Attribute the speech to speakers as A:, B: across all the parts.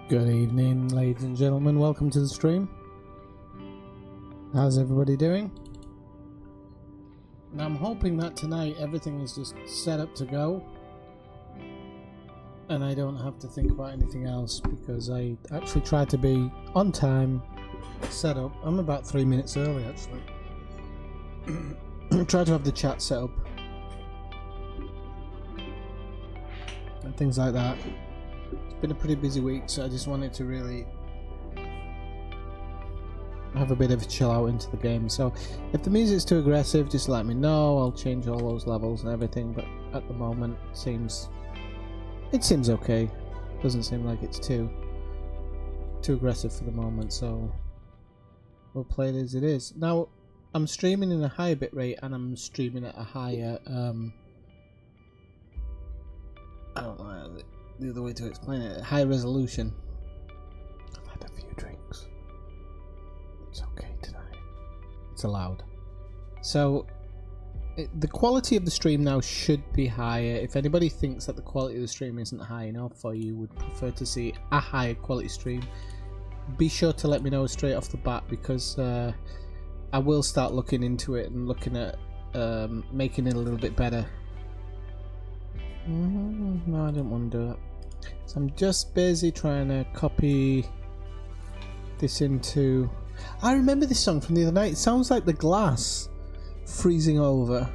A: Good evening, ladies and gentlemen. Welcome to the stream. How's everybody doing? And I'm hoping that tonight everything is just set up to go and I don't have to think about anything else, because I actually tried to be on time, set up. I'm about 3 minutes early actually. Try to have the chat set up and things like that. It's been a pretty busy week, so I just wanted to really have a bit of a chill out into the game. So if the music's too aggressive, just let me know. I'll change all those levels and everything, but at the moment it seems okay. Doesn't seem like it's too aggressive for the moment, so we'll play it as it is. Now I'm streaming in a higher bitrate and I'm streaming at a higher I don't know the other way to explain it, high resolution. I've had a few drinks. It's okay tonight. It's allowed. So the quality of the stream now should be higher. If anybody thinks that the quality of the stream isn't high enough, or you would prefer to see a higher quality stream, be sure to let me know straight off the bat, because I will start looking into it and looking at making it a little bit better. No, I didn't want to do that. So I'm just busy trying to copy this into... I remember this song from the other night. It sounds like the glass freezing over.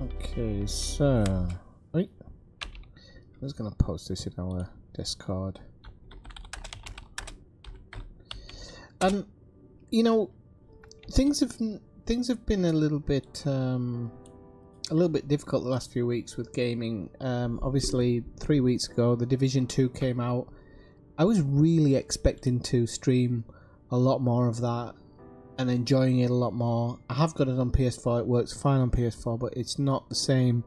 A: Okay, so... Wait. I'm just going to post this in our Discord. And, you know, things have been a little bit difficult the last few weeks with gaming. Obviously 3 weeks ago the Division 2 came out. I was really expecting to stream a lot more of that and enjoying it a lot more. I have got it on PS4, it works fine on PS4, but it's not the same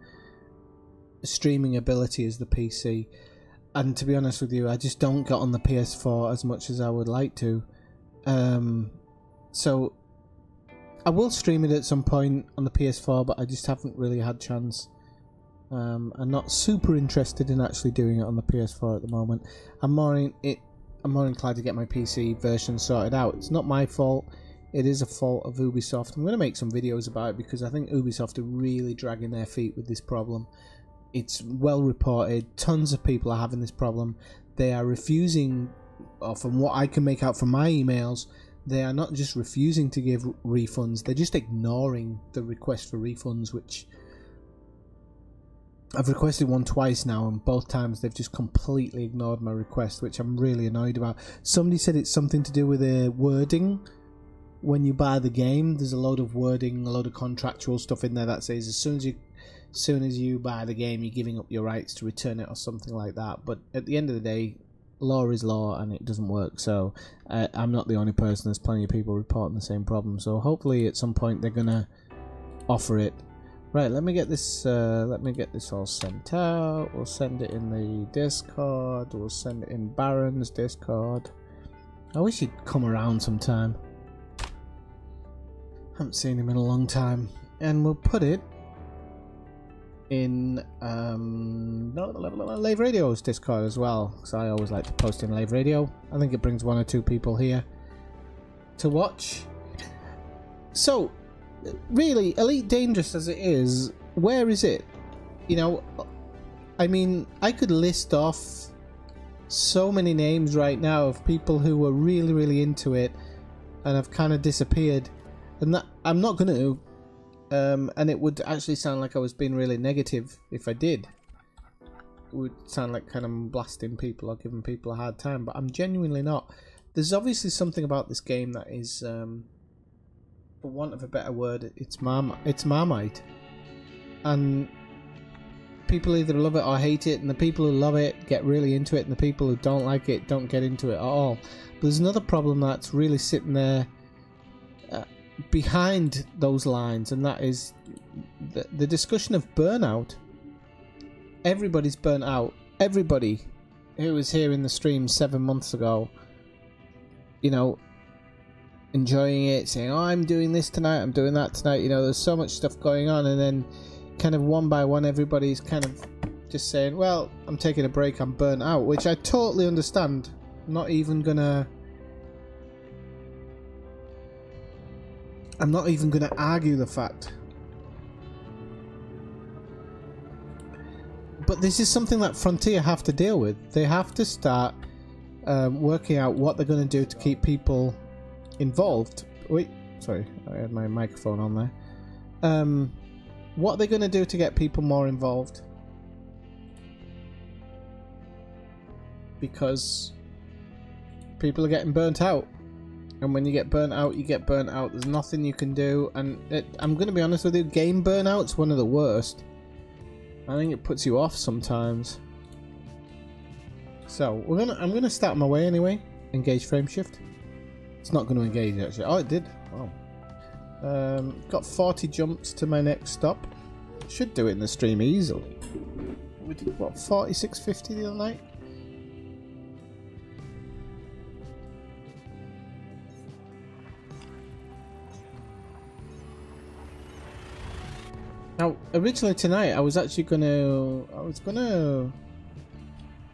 A: streaming ability as the PC. And to be honest with you, I just don't get on the PS4 as much as I would like to. So I will stream it at some point on the PS4, but I just haven't really had chance. I'm not super interested in actually doing it on the PS4 at the moment. I'm more inclined to get my PC version sorted out. It's not my fault. It is a fault of Ubisoft. I'm going to make some videos about it, because I think Ubisoft are really dragging their feet with this problem. It's well reported. Tons of people are having this problem. They are refusing, or from what I can make out from my emails, they are not just refusing to give refunds, they're just ignoring the request for refunds, which I've requested one twice now, and both times they've just completely ignored my request, which I'm really annoyed about. Somebody said it's something to do with the wording. When you buy the game, there's a load of wording, a load of contractual stuff in there that says as soon as you buy the game, you're giving up your rights to return it or something like that. But at the end of the day, law is law and it doesn't work. So I'm not the only person. There's plenty of people reporting the same problem, so hopefully at some point they're gonna offer it. Right, let me get this all sent out. We'll send it in the Discord, we'll send it in Baron's Discord. I wish he'd come around sometime. Haven't seen him in a long time. And we'll put it in Lave Radio's Discord as well, because I always like to post in Lave Radio. I think it brings 1 or 2 people here to watch. So really, Elite Dangerous as it is, where is it? You know, I mean, I could list off so many names right now of people who were really into it and have kind of disappeared, and that I'm not going to. And it would actually sound like I was being really negative if I did. It would sound like kind of blasting people or giving people a hard time, but I'm genuinely not. There's obviously something about this game that is, for want of a better word, it's Marmite. And people either love it or hate it, and the people who love it get really into it, and the people who don't like it don't get into it at all. But there's another problem that's really sitting there behind those lines, and that is the discussion of burnout. Everybody's burnt out. Everybody who was here in the stream 7 months ago, you know, enjoying it, saying, oh, I'm doing this tonight, I'm doing that tonight, you know, there's so much stuff going on, and then kind of one by one everybody's kind of just saying, well, I'm taking a break, I'm burnt out, which I totally understand. I'm not even gonna argue the fact. But this is something that Frontier have to deal with. They have to start working out what they're going to do to keep people involved. Wait, sorry, I had my microphone on there. What they're going to do to get people more involved. Because people are getting burnt out. And when you get burnt out, you get burnt out. There's nothing you can do. And I'm going to be honest with you, game burnout's one of the worst. I think it puts you off sometimes. So I'm gonna start my way anyway. Engage frame shift. It's not going to engage actually. Oh, it did. Wow. Got 40 jumps to my next stop. Should do it in the stream easily. We did what, 46.50 the other night. Now, originally tonight, I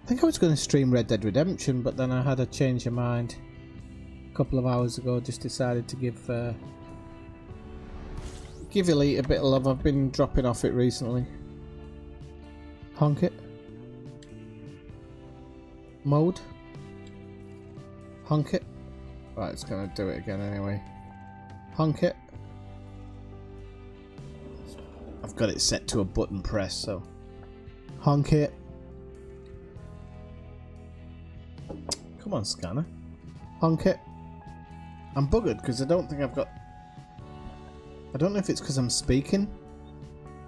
A: think I was gonna stream Red Dead Redemption, but then I had a change of mind a couple of hours ago. Just decided to give Elite a bit of love. I've been dropping off it recently. Honk it. Mode. Honk it. Right, it's gonna do it again anyway. Honk it. I've got it set to a button press, so honk it. Come on, scanner. Honk it. I'm buggered because I don't think I've got... I don't know if it's because I'm speaking.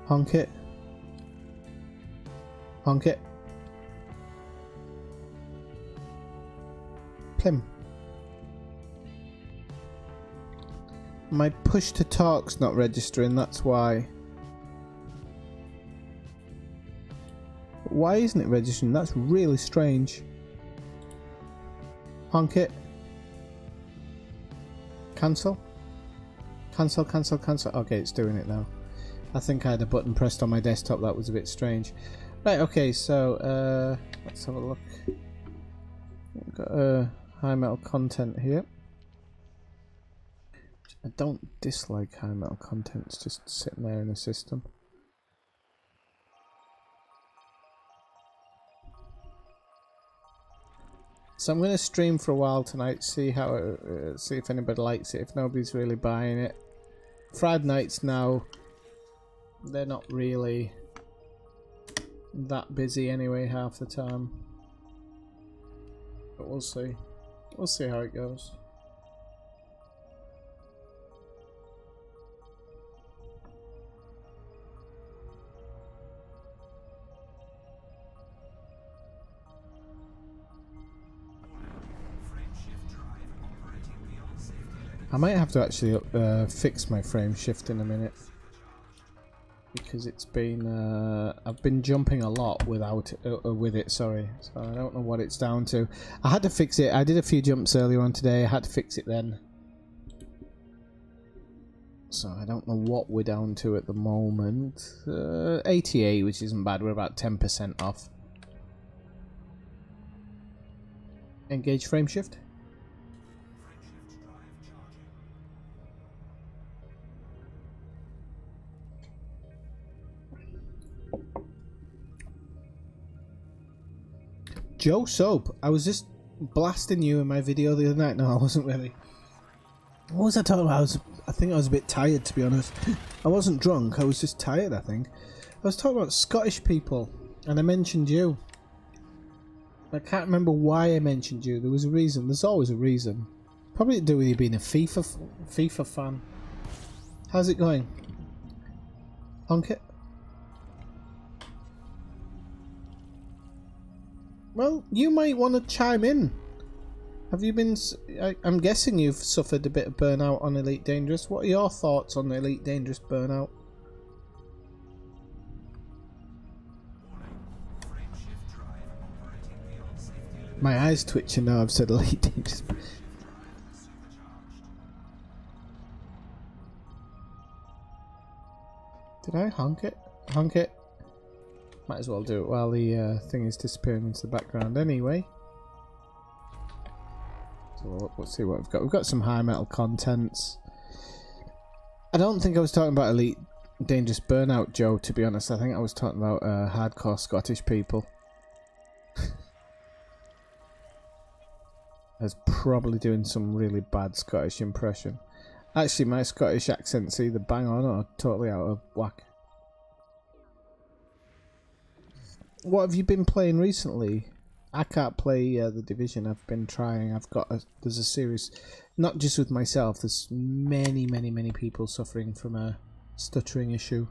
A: Honk it. Honk it. Plim. My push to talk's not registering, that's why. Why isn't it registering? That's really strange. Honk it. Cancel. Cancel, cancel, cancel. Okay, it's doing it now. I think I had a button pressed on my desktop. That was a bit strange. Right, okay, so let's have a look. We've got high metal content here. I don't dislike high metal content. It's just sitting there in the system. So I'm going to stream for a while tonight, see how see if anybody likes it, if nobody's really buying it. Friday nights now, they're not really that busy anyway half the time. But we'll see. We'll see how it goes. I might have to actually fix my frame shift in a minute because it's been I've been jumping a lot without with it. Sorry, so I don't know what it's down to. I had to fix it. I did a few jumps earlier on today. I had to fix it then, so I don't know what we're down to at the moment. 88, which isn't bad. We're about 10% off. Engage frame shift. Joe Soap, I was just blasting you in my video the other night. No, I wasn't really. What was I talking about? I think I was a bit tired, to be honest. I wasn't drunk, I was just tired, I think. I was talking about Scottish people, and I mentioned you. I can't remember why I mentioned you. There was a reason. There's always a reason. Probably to do with you being a FIFA fan. How's it going? Honk it. Well, you might want to chime in. Have you been... I'm guessing you've suffered a bit of burnout on Elite Dangerous. What are your thoughts on Elite Dangerous burnout? My eyes twitching now I've said Elite Dangerous. Did I honk it? honk it. Might as well do it while the thing is disappearing into the background anyway. So let's see what we've got. We've got some high metal contents. I don't think I was talking about Elite Dangerous Burnout, Joe, to be honest. I think I was talking about hardcore Scottish people. I was probably doing some really bad Scottish impression. Actually, my Scottish accent's either bang on or totally out of whack. What have you been playing recently? I can't play The Division. I've been trying. There's a series, not just with myself. There's many people suffering from a stuttering issue.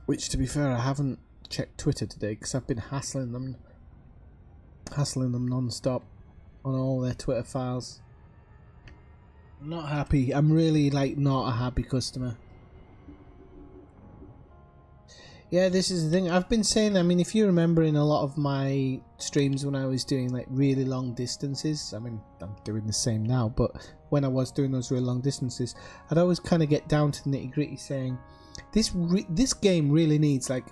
A: Which, to be fair, I haven't checked Twitter today because I've been hassling them non-stop on all their Twitter files. I'm not happy. I'm really not a happy customer. Yeah, this is the thing. I've been saying, I mean, if you remember in a lot of my streams when I was doing really long distances, I mean, I'm doing the same now, but when I was doing those really long distances, I'd always kind of get down to the nitty-gritty saying, this game really needs a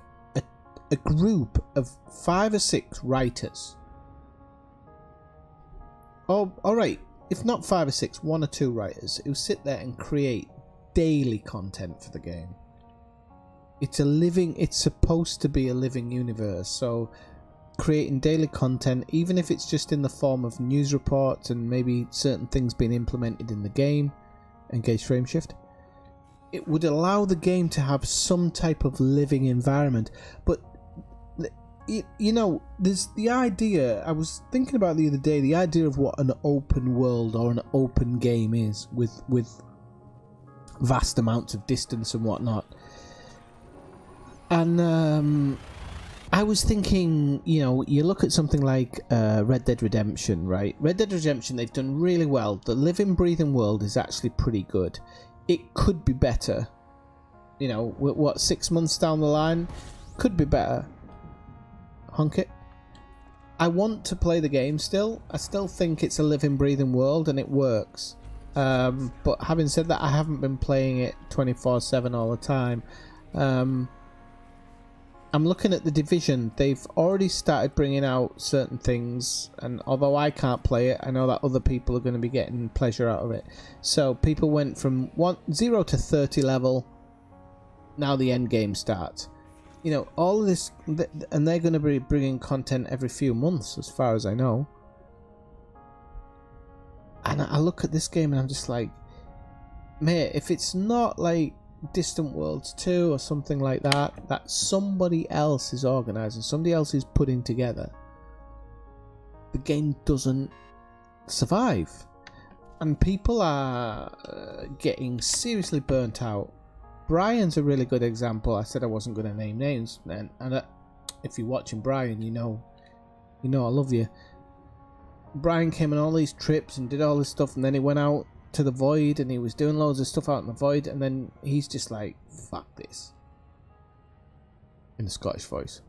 A: group of 5 or 6 writers. Oh, alright, if not 5 or 6, 1 or 2 writers who sit there and create daily content for the game. It's supposed to be a living universe, so creating daily content, even if it's just in the form of news reports and maybe certain things being implemented in the game, engage frameshift, it would allow the game to have some type of living environment. But you know, there's the idea, I was thinking about the other day, the idea of what an open world or an open game is with vast amounts of distance and whatnot. And I was thinking, you know, you look at something like Red Dead Redemption, right? Red Dead Redemption, they've done really well. The living, breathing world is actually pretty good. It could be better. You know, what, 6 months down the line? Could be better. Honk it. I want to play the game still. I still think it's a living, breathing world and it works. But having said that, I haven't been playing it 24/7 all the time. I'm looking at The Division. They've already started bringing out certain things, and although I can't play it, I know that other people are going to be getting pleasure out of it. So people went from 0 to 30 level. Now the end game starts. You know, all of this, and they're going to be bringing content every few months, as far as I know. And I look at this game and I'm just like, mate, if it's not like Distant Worlds 2 or something like that somebody else is organising, somebody else is putting together, the game doesn't survive. And people are getting seriously burnt out. Brian's a really good example. I said I wasn't going to name names, and if you're watching Brian, you know I love you. Brian came on all these trips and did all this stuff, and then he went out to the void and he was doing loads of stuff out in the void, and then he's just like, fuck this, in a Scottish voice.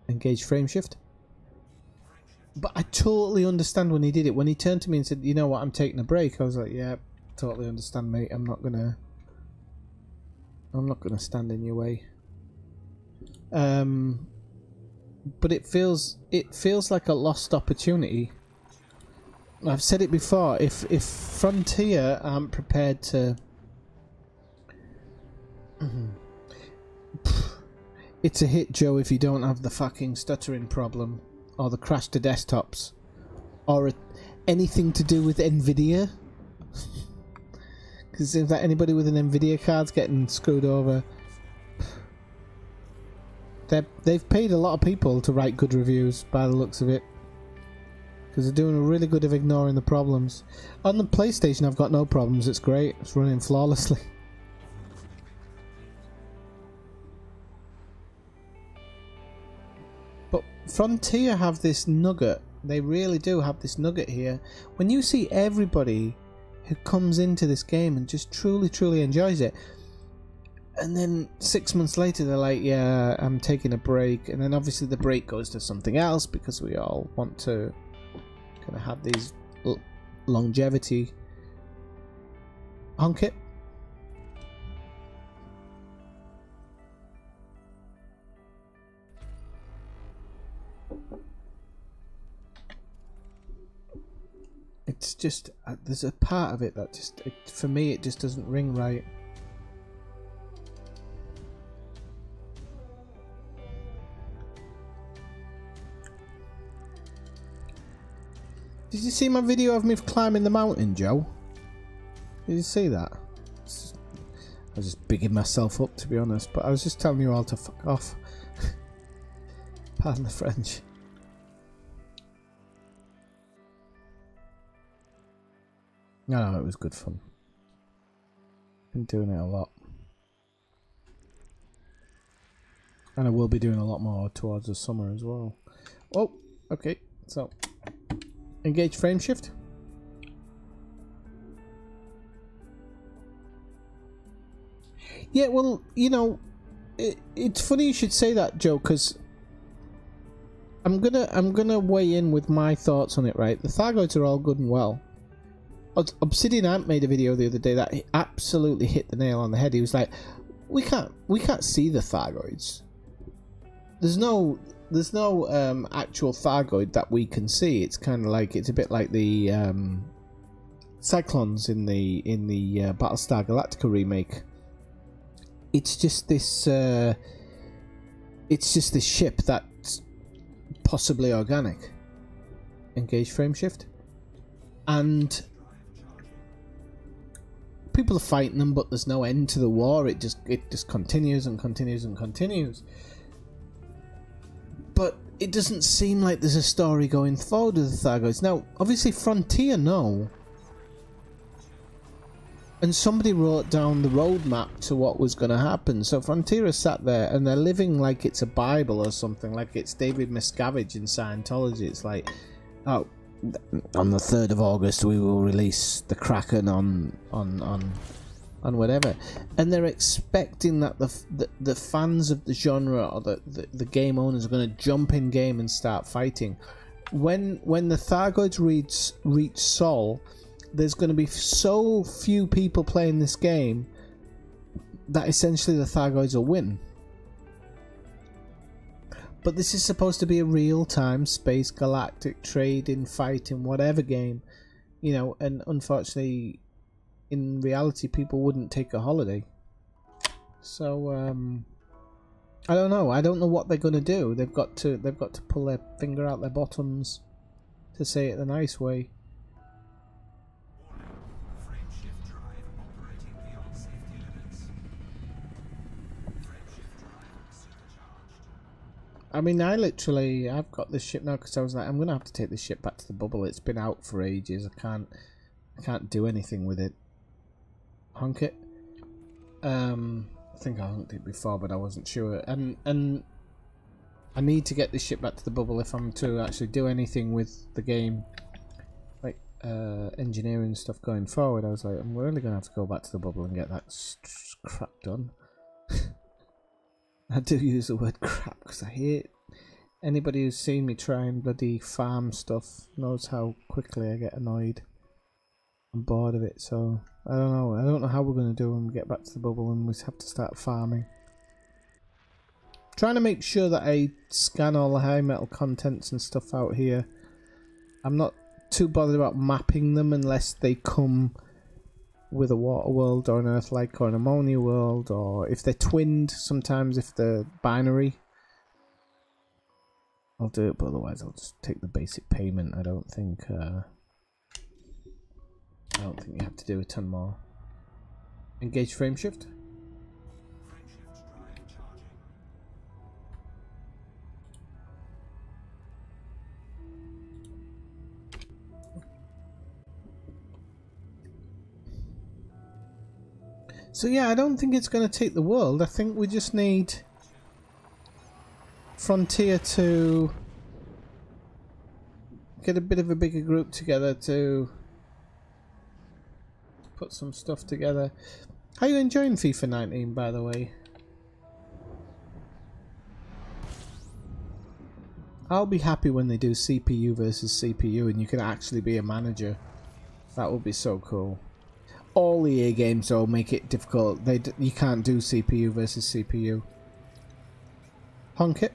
A: Engage frameshift. But I totally understand when he did it. When he turned to me and said, you know what, I'm taking a break, I was like, yeah, totally understand, mate. I'm not gonna stand in your way. But it feels like a lost opportunity. I've said it before, if Frontier aren't prepared to... It's a hit, Joe, if you don't have the fucking stuttering problem, or the crash to desktops, or anything to do with Nvidia. Because it seems like anybody with an Nvidia card's getting screwed over. They've paid a lot of people to write good reviews, by the looks of it. Because they're doing a really good of ignoring the problems. On the PlayStation, I've got no problems. It's great. It's running flawlessly. But Frontier have this nugget. They really do have this nugget here. When you see everybody who comes into this game and just truly enjoys it, and then 6 months later they're like, yeah, I'm taking a break, and then obviously the break goes to something else because we all want to kind of have these longevity. Honk it. It's just there's a part of it that just for me it just doesn't ring right. Did you see my video of me climbing the mountain, Joe? Did you see that? I was just bigging myself up, to be honest, but I was just telling you all to fuck off. Pardon the French. No, it was good fun. Been doing it a lot. And I will be doing a lot more towards the summer as well. Oh, okay, so engage frame shift. Yeah, well, you know, it's funny you should say that, Joe, because I'm gonna weigh in with my thoughts on it. Right, the Thargoids are all good and well. Obsidian Ant made a video the other day that absolutely hit the nail on the head. He was like, "We can't see the Thargoids. There's no actual Thargoid that we can see. It's kind of like it's a bit like the Cyclones in the Battlestar Galactica remake. It's just this ship that's possibly organic. Engage frame shift, and people are fighting them, but there's no end to the war. It just continues and continues and continues. But it doesn't seem like there's a story going forward with the Thargoids. Now, obviously, Frontier know. And somebody wrote down the roadmap to what was going to happen. So Frontier is sat there and they're living like it's a Bible or something, like it's David Miscavige in Scientology. It's like, oh, on the 3rd of August we will release the Kraken on whatever. And they're expecting that the fans of the genre or the game owners are going to jump in game and start fighting. When the Thargoids reach Sol, there's going to be so few people playing this game that essentially the Thargoids will win. But this is supposed to be a real-time space galactic trading, fighting, whatever game, you know, and unfortunately, in reality, people wouldn't take a holiday. So, I don't know. I don't know what they're going to do. They've got to pull their finger out their bottoms, to say it the nice way. I mean, I've got this ship now because I was like, I'm gonna have to take this ship back to the bubble. It's been out for ages. I can't do anything with it. Honk it. I think I honked it before, but I wasn't sure. And I need to get this ship back to the bubble if I'm to actually do anything with the game, like engineering stuff going forward. I was like, I'm really gonna have to go back to the bubble and get that crap done. I do use the word crap because I hate anybody who's seen me try and bloody farm stuff knows how quickly I get annoyed. I'm bored of it, so I don't know. I don't know how we're going to do when we get back to the bubble and we have to start farming. Trying to make sure that I scan all the high metal contents and stuff out here. I'm not too bothered about mapping them unless they come with a water world or an earth-like or an ammonia world, or if they're twinned, sometimes if they're binary I'll do it, but otherwise I'll just take the basic payment. I don't think you have to do a ton more. Engage frame shift. So yeah, I don't think it's going to take the world. I think we just need Frontier to get a bit of a bigger group together to put some stuff together. How are you enjoying FIFA 19, by the way? I'll be happy when they do CPU versus CPU and you can actually be a manager. That would be so cool. All EA games though make it difficult. You can't do CPU versus CPU. Honk it.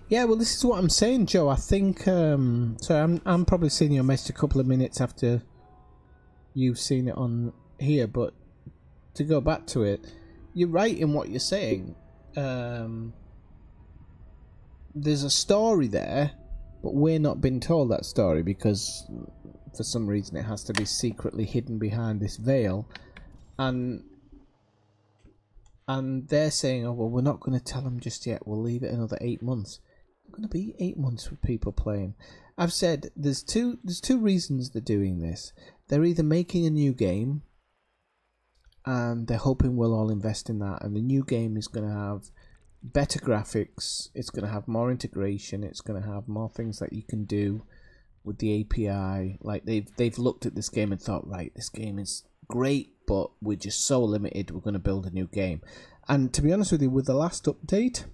A: Yeah, well, this is what I'm saying, Joe. I think so. I'm probably seeing your message a couple of minutes after you've seen it on here. But to go back to it, you're right in what you're saying. There's a story there, but we're not being told that story because for some reason it has to be secretly hidden behind this veil, and they're saying, oh well, we're not going to tell them just yet, we'll leave it another 8 months. It's going to be 8 months for people playing. I've said there's two reasons they're doing this. They're either making a new game and they're hoping we'll all invest in that, and the new game is going to have better graphics, it's going to have more integration, it's going to have more things that you can do with the API. Like they've looked at this game and thought, right, this game is great, but we're just so limited, we're going to build a new game. And to be honest with you, with the last update,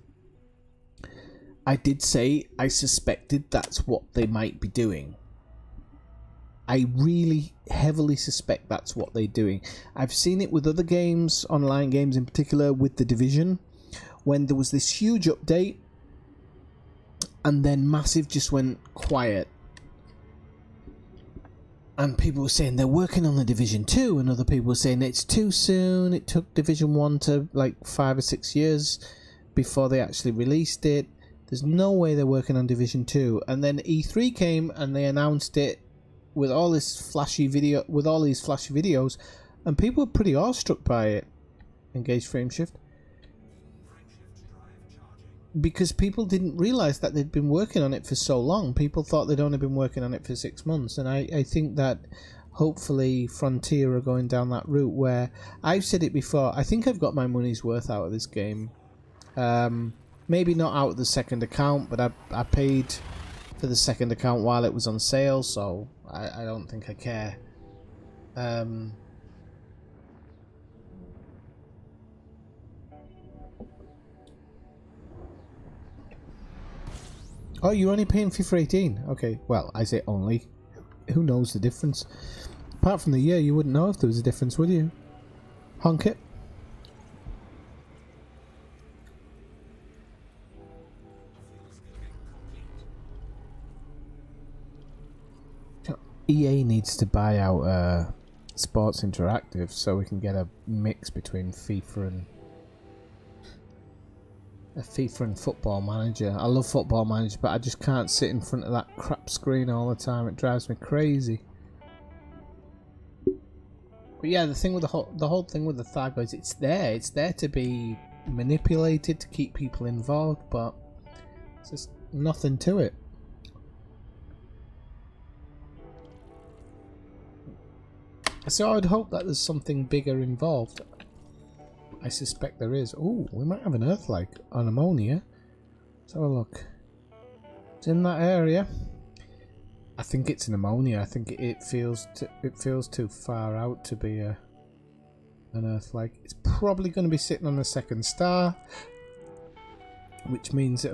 A: I did say I suspected that's what they might be doing. I really heavily suspect that's what they're doing. I've seen it with other games, online games in particular, with The Division, when there was this huge update and then Massive just went quiet. And people were saying they're working on The Division 2, and other people were saying it's too soon. It took Division 1 to like 5 or 6 years before they actually released it. There's no way they're working on Division 2. And then E3 came and they announced it with all this flashy video, with all these flashy videos, and people were pretty awestruck by it. Engage frame shift. Because people didn't realise that they'd been working on it for so long. People thought they'd only been working on it for 6 months. And I think that hopefully Frontier are going down that route where, I've said it before, I think I've got my money's worth out of this game. Maybe not out of the second account, but I paid for the second account while it was on sale, so I don't think I care. Oh, you're only paying FIFA 18? Okay, well, I say only. Who knows the difference? Apart from the year, you wouldn't know if there was a difference, would you? Honk it. EA needs to buy out Sports Interactive so we can get a mix between FIFA and Football Manager. I love Football Manager, but I just can't sit in front of that crap screen all the time. It drives me crazy. But yeah, the thing with the whole thing with the Thargoids, it's there to be manipulated to keep people involved, but it's just nothing to it. So I would hope that there's something bigger involved. I suspect there is. Oh, we might have an Earth-like on ammonia. Let's have a look. It's in that area. I think it's an ammonia. I think it feels too far out to be an Earth-like. It's probably going to be sitting on the second star, which means it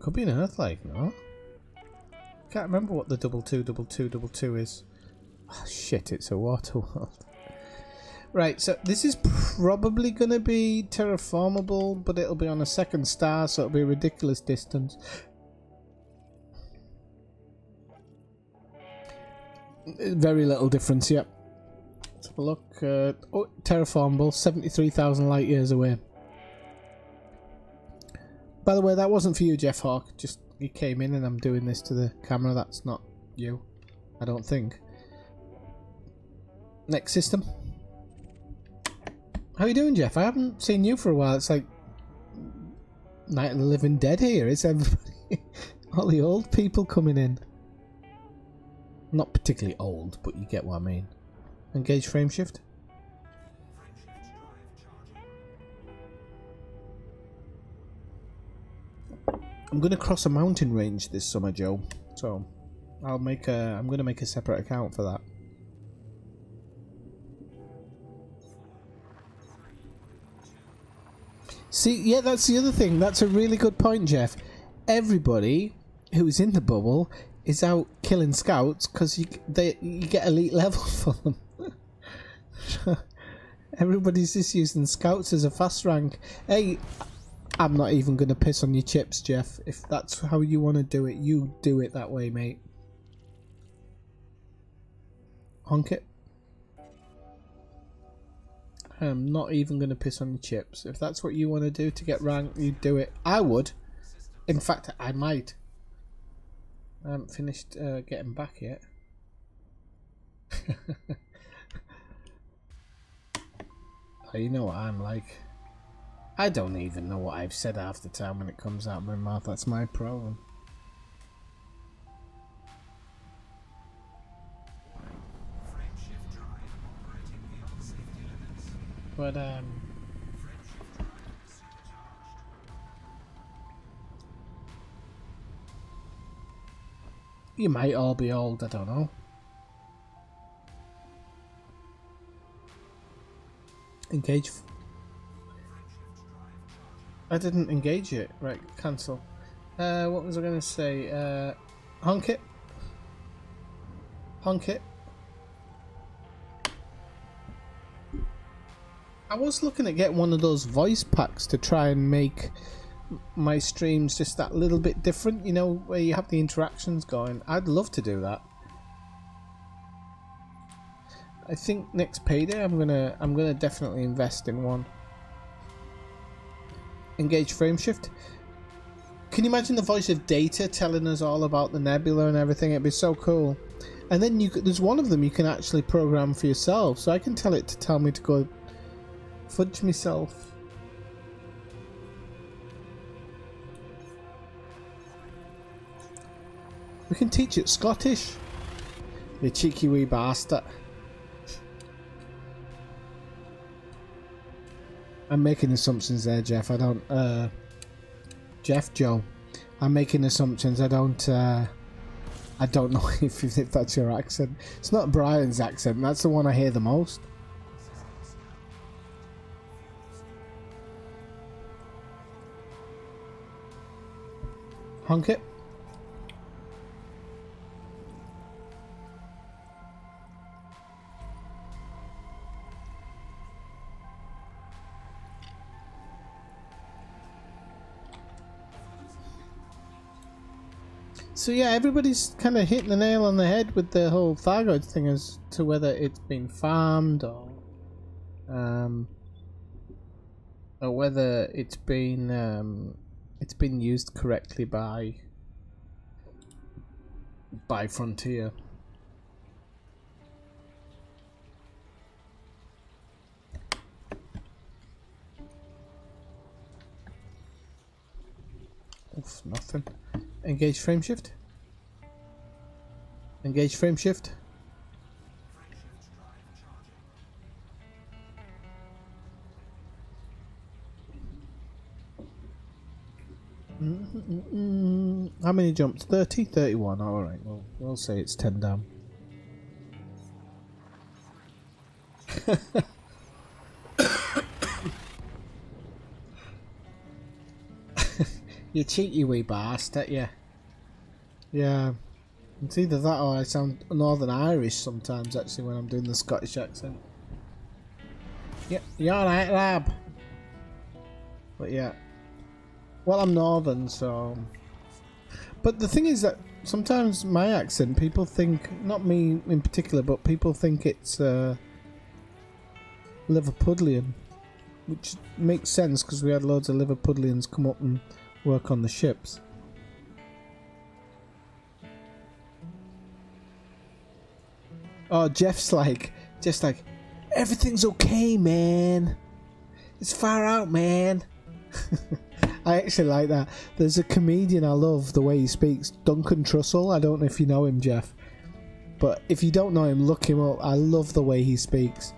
A: could be an Earth-like. No, can't remember what the 222222 is. Oh, shit, it's a water world. Right, so this is probably going to be terraformable, but it'll be on a second star, so it'll be a ridiculous distance. Very little difference, yep. Let's have a look. Oh, terraformable, 73,000 light years away. By the way, that wasn't for you, Jeff Hawk. Just, you came in and I'm doing this to the camera. That's not you, I don't think. Next system. How you doing, Jeff? I haven't seen you for a while. It's like Night of the Living Dead here. It's everybody, all the old people coming in. Not particularly old, but you get what I mean. Engage frame shift. I'm going to cross a mountain range this summer, Joe. So I'm going to make a separate account for that. See, yeah, that's the other thing. That's a really good point, Jeff. Everybody who's in the bubble is out killing scouts because you get elite level for them. Everybody's just using scouts as a fast rank. Hey, I'm not even gonna piss on your chips, Jeff. If that's how you want to do it, you do it that way, mate. Honk it. I'm not even gonna piss on your chips. If that's what you want to do to get ranked, you do it. I would. In fact, I might. I haven't finished getting back yet. Oh, you know what I'm like. I don't even know what I've said half the time when it comes out of my mouth. That's my problem. But you might all be old, I don't know. Engage. I didn't engage it. Right, cancel. What was I going to say? Honk it. Honk it. I was looking at getting one of those voice packs to try and make my streams just that little bit different, you know, where you have the interactions going. I'd love to do that. I think next payday I'm gonna definitely invest in one. Engage frame shift. Can you imagine the voice of Data telling us all about the nebula and everything? It'd be so cool. And then there's one of them you can actually program for yourself, so I can tell it to tell me to go fudge myself. We can teach it Scottish. You cheeky wee bastard. I'm making assumptions there, Jeff. I don't, Joe. I'm making assumptions. I don't know if that's your accent. It's not Brian's accent. That's the one I hear the most. Honk it. So yeah, everybody's kind of hitting the nail on the head with the whole Thargoid thing as to whether it's been farmed or whether it's been used correctly by Frontier. Oof, nothing. Engage frame shift. Engage frame shift. How many jumps? 30? 31. Alright, we'll say it's 10 down. You cheeky wee bastard, yeah. Yeah. It's either that or I sound Northern Irish sometimes, actually, when I'm doing the Scottish accent. Yeah, you're alright, lab. But yeah. Well, I'm Northern, so... But the thing is that sometimes my accent, people think, not me in particular, but people think it's Liverpudlian. Which makes sense, because we had loads of Liverpudlians come up and work on the ships. Oh, Jeff's like, everything's okay, man. It's far out, man. I actually like that. There's a comedian I love the way he speaks, Duncan Trussell. I don't know if you know him, Jeff, but if you don't know him, look him up. I love the way he speaks.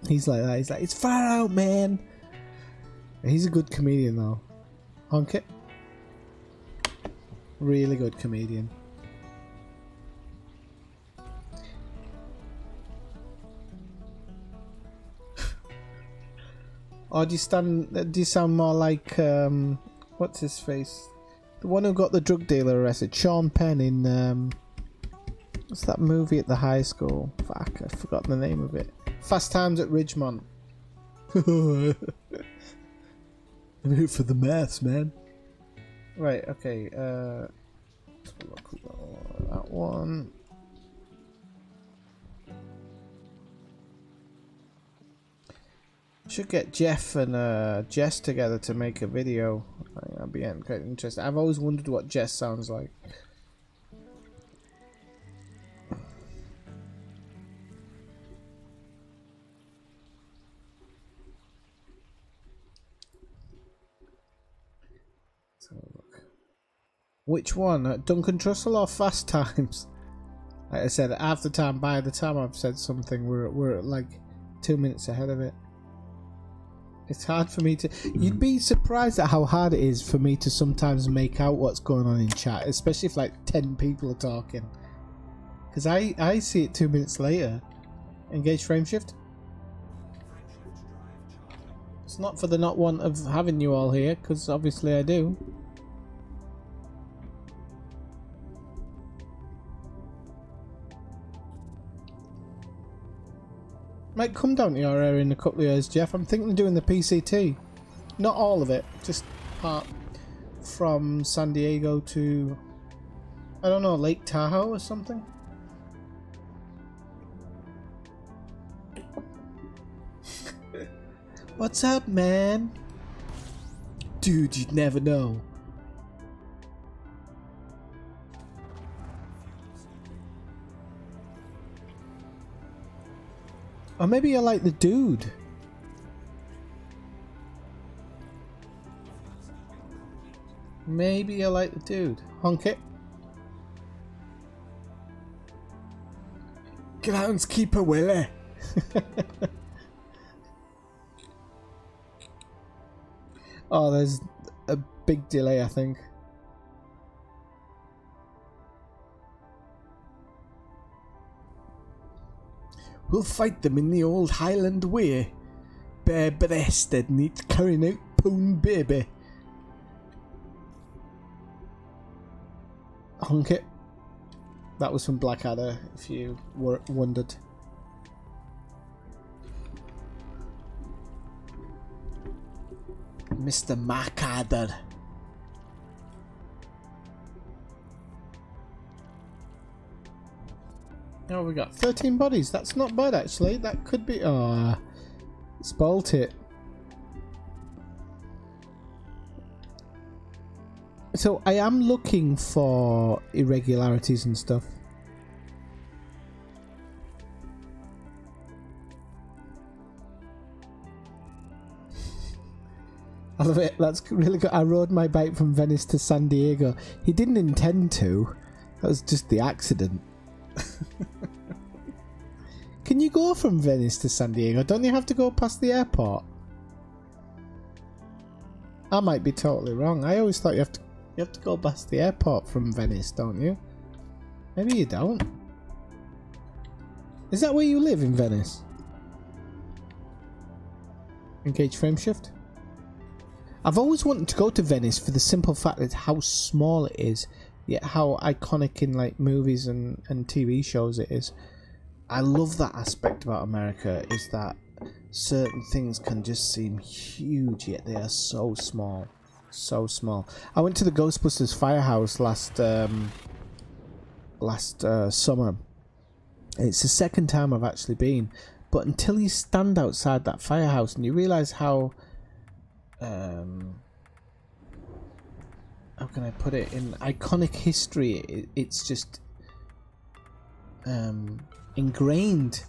A: He's like that. He's like, it's far out, man. He's a good comedian, though. Honk it. Really good comedian. Or do you sound more like what's his face? The one who got the drug dealer arrested, Sean Penn in what's that movie at the high school? Fuck, I forgot the name of it. Fast Times at Ridgemont. I'm here for the maths, man. Right, okay, let's look at that one. Should get Jeff and Jess together to make a video. I think that'd be quite interesting. I've always wondered what Jess sounds like. Let's have a look. Which one? Duncan Trussell or Fast Times? Like I said, half the time, by the time I've said something, we're like 2 minutes ahead of it. It's hard for me to... You'd be surprised at how hard it is for me to sometimes make out what's going on in chat, especially if like 10 people are talking. Because I see it 2 minutes later. Engage frame shift. It's not for the not want of having you all here, because obviously I do. Might come down to your area in a couple of years, Jeff. I'm thinking of doing the PCT. Not all of it, just part from San Diego to, I don't know, Lake Tahoe or something. What's up, man? Dude, you'd never know. Or maybe you're like the dude. Maybe you're like the dude. Honk it. Groundskeeper Willie. Oh, there's a big delay, I think. We'll fight them in the old Highland way. Bare-breasted, neat carrying out poon baby. Honk it. That was from Blackadder, if you wondered. Mr. Macadder. Oh, we got 13 bodies. That's not bad, actually. That could be... Oh, spoilt it. So, I am looking for irregularities and stuff. I love it. That's really good. I rode my bike from Venice to San Diego. He didn't intend to. That was just the accident. Can you go from Venice to San Diego? Don't you have to go past the airport? I might be totally wrong. I always thought you have to go past the airport from Venice, don't you? Maybe you don't. Is that where you live, in Venice? Engage frame shift. I've always wanted to go to Venice for the simple fact that how small it is, yet how iconic in like movies and TV shows it is. I love that aspect about America, is that certain things can just seem huge, yet they are so small. So small. I went to the Ghostbusters Firehouse last summer. It's the second time I've actually been, but until you stand outside that firehouse and you realise how can I put it, in iconic history, it's just ingrained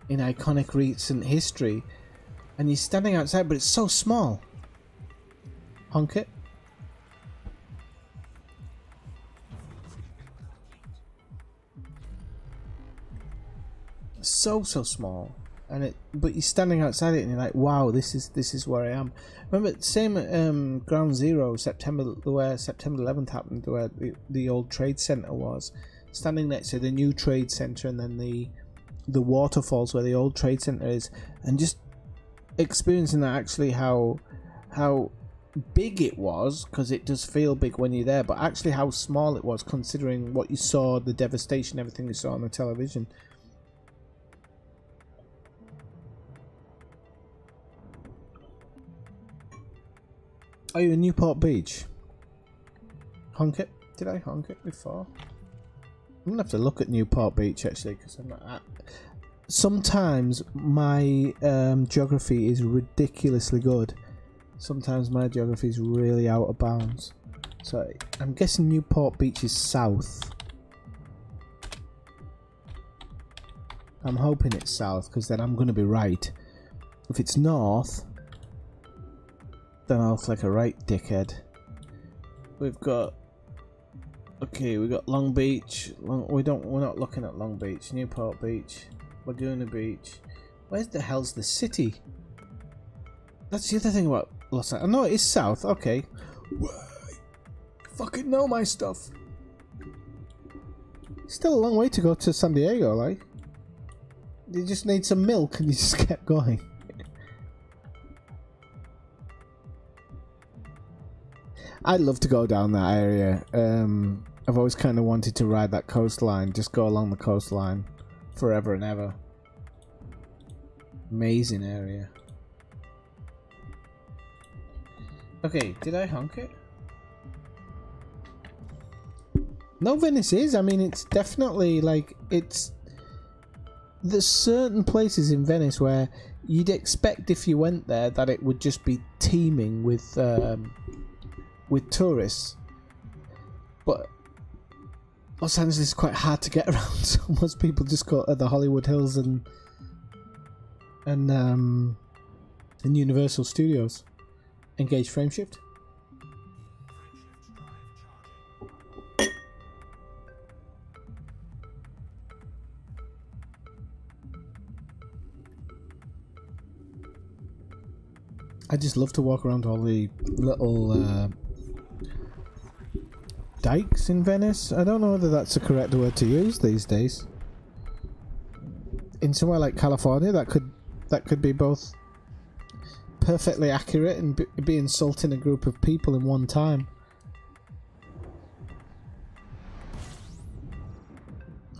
A: in iconic recent history, and you're standing outside but it's so small. Honk it. So small, and but you're standing outside it and you're like, wow, this is where I am. Remember, same at Ground Zero, where September 11th happened, where the old trade center was, standing next to the new trade center, and then the waterfalls where the old trade center is, and just experiencing that, actually how big it was, because it does feel big when you're there, but actually how small it was considering what you saw, the devastation, everything you saw on the television. Are you in Newport Beach? Honk it? Did I honk it before? I'm gonna have to look at Newport Beach actually, because I'm not at... Sometimes my geography is ridiculously good. Sometimes my geography is really out of bounds. So I'm guessing Newport Beach is south. I'm hoping it's south, because then I'm going to be right. If it's north, then I'll look like a right dickhead. We've got... Okay, we got Long Beach. We're not looking at Long Beach. Newport Beach. Laguna Beach. Where's the hell's the city? That's the other thing about Los Angeles. No, it is south. Okay. Fucking know my stuff. Still a long way to go to San Diego, like. You just need some milk and you just kept going. I'd love to go down that area. I've always kind of wanted to ride that coastline. Just go along the coastline forever and ever. Amazing area. Okay, did I honk it? No, Venice is. I mean, it's definitely like it's... There's certain places in Venice where you'd expect if you went there that it would just be teeming with tourists, but Los Angeles is quite hard to get around, so most people just go to the Hollywood Hills and Universal Studios. Engage frameshift. I just love to walk around all the little dikes in Venice. I don't know whether that's the correct word to use these days. In somewhere like California, that could be both perfectly accurate and be insulting a group of people in one time.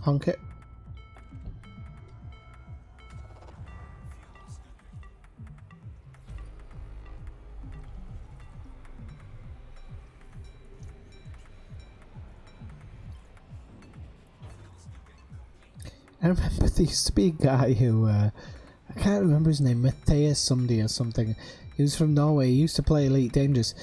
A: Honk it. I remember there used to be a guy who, I can't remember his name, Matthias somebody or something. He was from Norway. He used to play Elite Dangerous.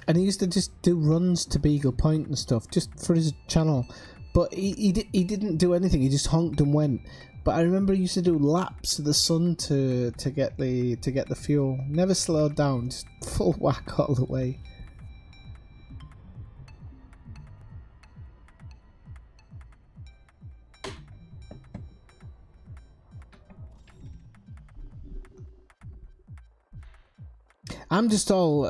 A: And he used to just do runs to Beagle Point and stuff, just for his channel. But he didn't do anything. He just honked and went. But I remember he used to do laps of the sun to get the fuel. Never slowed down, just full whack all the way. I'm just all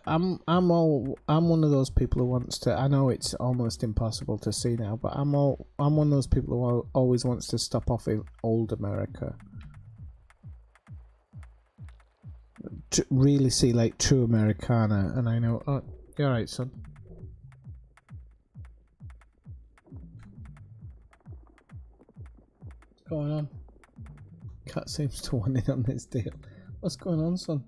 A: I'm one of those people who wants to... I know it's almost impossible to see now, but I'm one of those people who always wants to stop off in old America. To really see like true Americana, and I know... Oh, you're right, son. What's going on? Cat seems to want in on this deal. What's going on, son?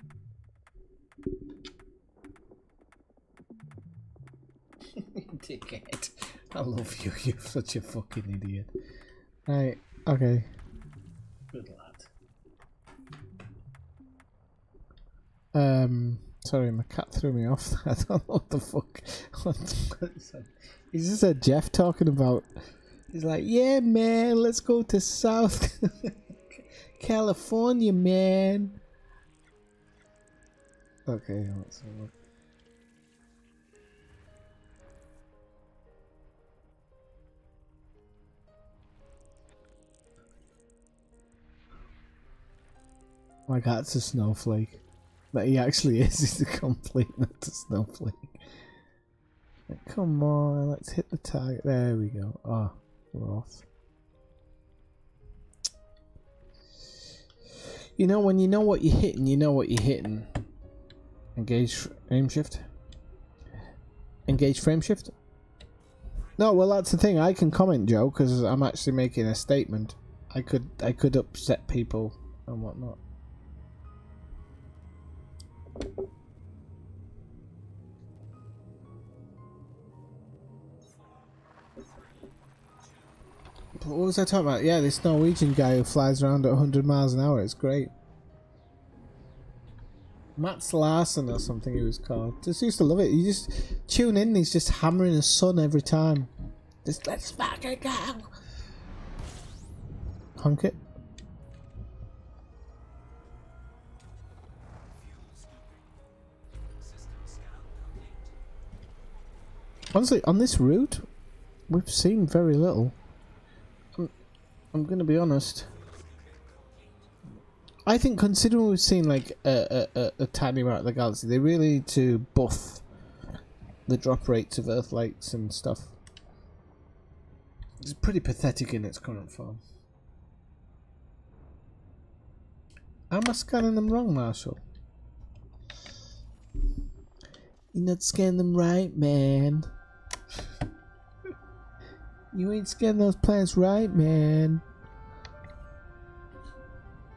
A: Dickhead. I love you, you're such a fucking idiot. Right, okay. Good lad. Sorry, my cat threw me off. I don't know what the fuck. He's just a Jeff talking about. He's like, yeah, man, let's go to South California, man. Okay, let's have a look. My cat's a snowflake. But he actually is. He's a complete not a snowflake. Come on, let's hit the target. There we go. Oh, we're off. You know, when you know what you're hitting, you know what you're hitting. Engage aim shift. Engage frame shift. No, well that's the thing. I can comment, Joe, because I'm actually making a statement. I could upset people and whatnot. What was I talking about? Yeah, this Norwegian guy who flies around at 100 miles an hour. It's great. Mats Larsen or something he was called. Just used to love it. You just tune in and he's just hammering his son every time. Just let's fucking go. Honk it. Honestly, on this route, we've seen very little. I'm going to be honest. I think considering we've seen like a tiny amount of the galaxy, they really need to buff the drop rates of Earth lights and stuff. It's pretty pathetic in its current form. Am I scanning them wrong, Marshall? You're not scanning them right, man. You ain't scanning those planets right, man.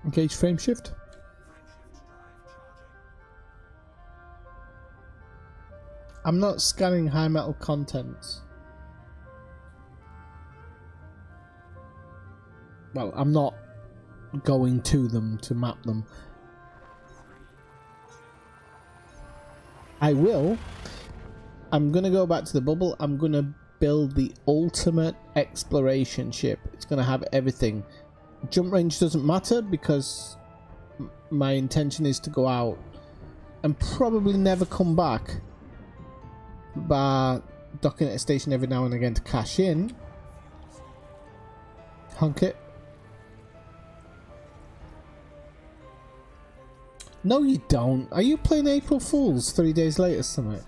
A: Engage frame shift. I'm not scanning high metal contents. Well, I'm not going to them to map them. I will. I'm gonna go back to the bubble. I'm gonna build the ultimate exploration ship. It's gonna have everything. Jump range doesn't matter because my intention is to go out and probably never come back, but docking at a station every now and again to cash in. Honk it. No you don't. Are you playing April Fools 3 days later something?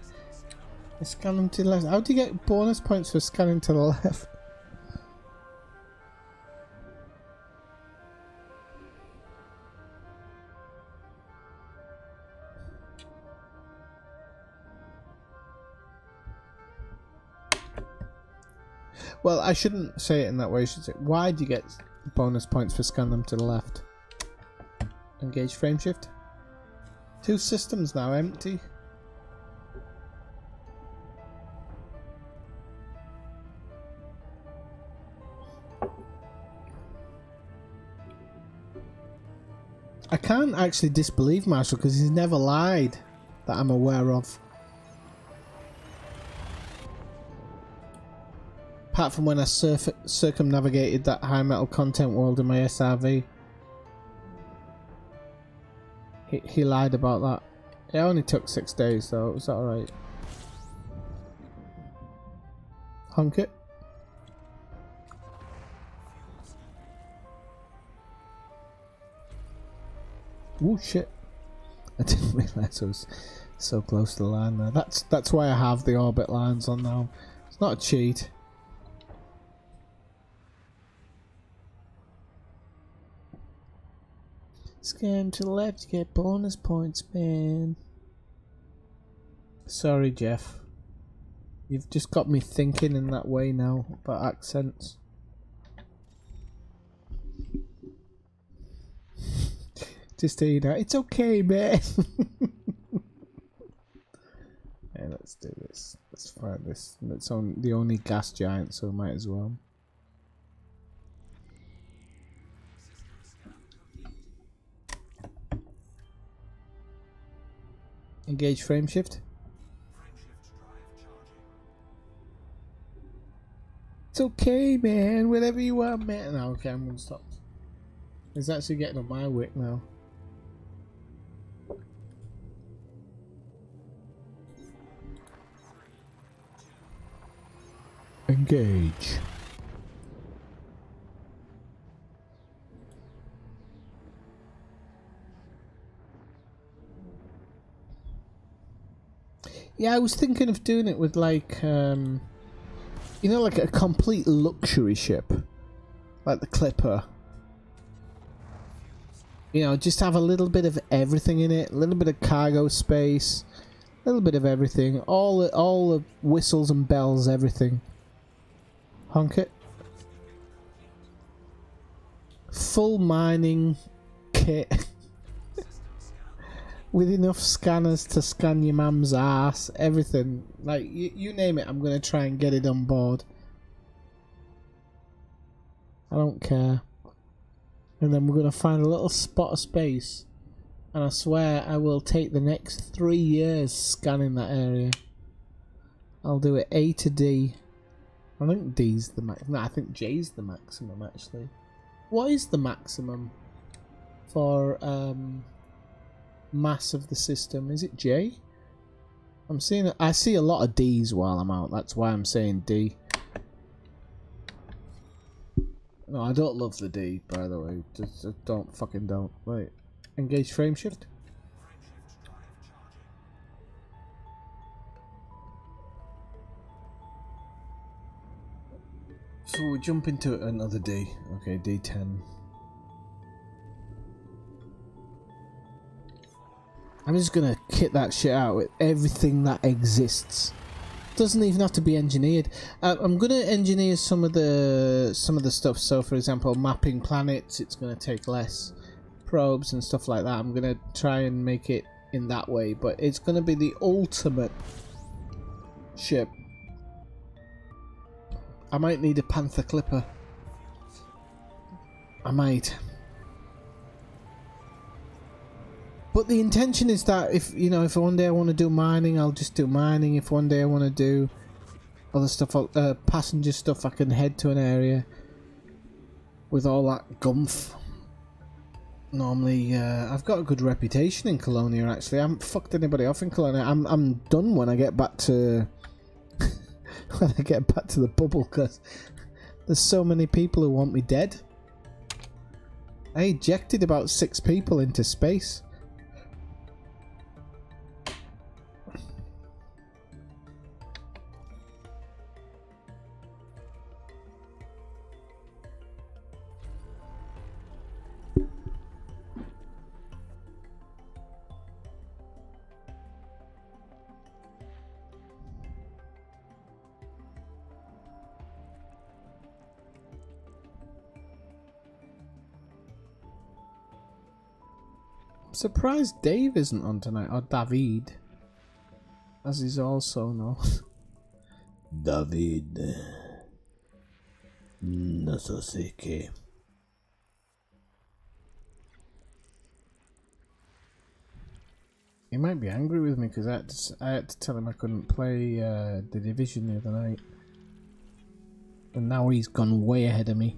A: Scan them to the left. How do you get bonus points for scanning to the left? Well, I shouldn't say it in that way. I should say, why do you get bonus points for scanning them to the left? Engage frame shift. 2 systems now empty. I can't actually disbelieve Marshall because he's never lied that I'm aware of. Apart from when I circumnavigated that high metal content world in my SRV. He lied about that. It only took 6 days though, was that alright? Honk it. Oh shit. I didn't realise I was so close to the line there. That's why I have the orbit lines on now. It's not a cheat. Scan to the left to get bonus points, man. Sorry, Jeff. You've just got me thinking in that way now about accents. Just so you know, it's okay, man. Yeah, let's do this. Let's find this. It's on the only gas giant, so might as well. Engage frame shift. It's okay, man. Whatever you want, man. No, okay, I'm gonna stop. It's actually getting on my wick now. Engage. Yeah, I was thinking of doing it with like, you know, like a complete luxury ship, like the Clipper. You know, just have a little bit of everything in it, a little bit of cargo space, a little bit of everything, all the whistles and bells, everything. Honk it. Full mining kit. With enough scanners to scan your mum's ass, everything. Like, you name it, I'm going to try and get it on board. I don't care. And then we're going to find a little spot of space. And I swear I will take the next 3 years scanning that area. I'll do it A to D. I think D's the max. No, I think J's the maximum actually. What is the maximum for mass of the system? Is it J? I see a lot of D's while I'm out. That's why I'm saying D. No, I don't love the D, by the way. Just don't. Wait. Engage frame shift. So we jump into another D. Okay, D10. I'm just gonna kit that shit out with everything that exists. Doesn't even have to be engineered. I'm gonna engineer some of the stuff. So, for example, mapping planets. It's gonna take less probes and stuff like that. I'm gonna try and make it in that way, but it's gonna be the ultimate ship. I might need a Panther Clipper. I might. But the intention is that if one day I want to do mining, I'll just do mining. If one day I want to do other stuff, passenger stuff, I can head to an area with all that gumph. Normally, I've got a good reputation in Colonia. Actually, I haven't fucked anybody off in Colonia. I'm done when I get back to when I get back to the bubble, because there's so many people who want me dead. I ejected about 6 people into space. Surprised Dave isn't on tonight, or David, as he's also known. David, no sé qué. He might be angry with me because I had to tell him I couldn't play the Division the other night, and now he's gone way ahead of me.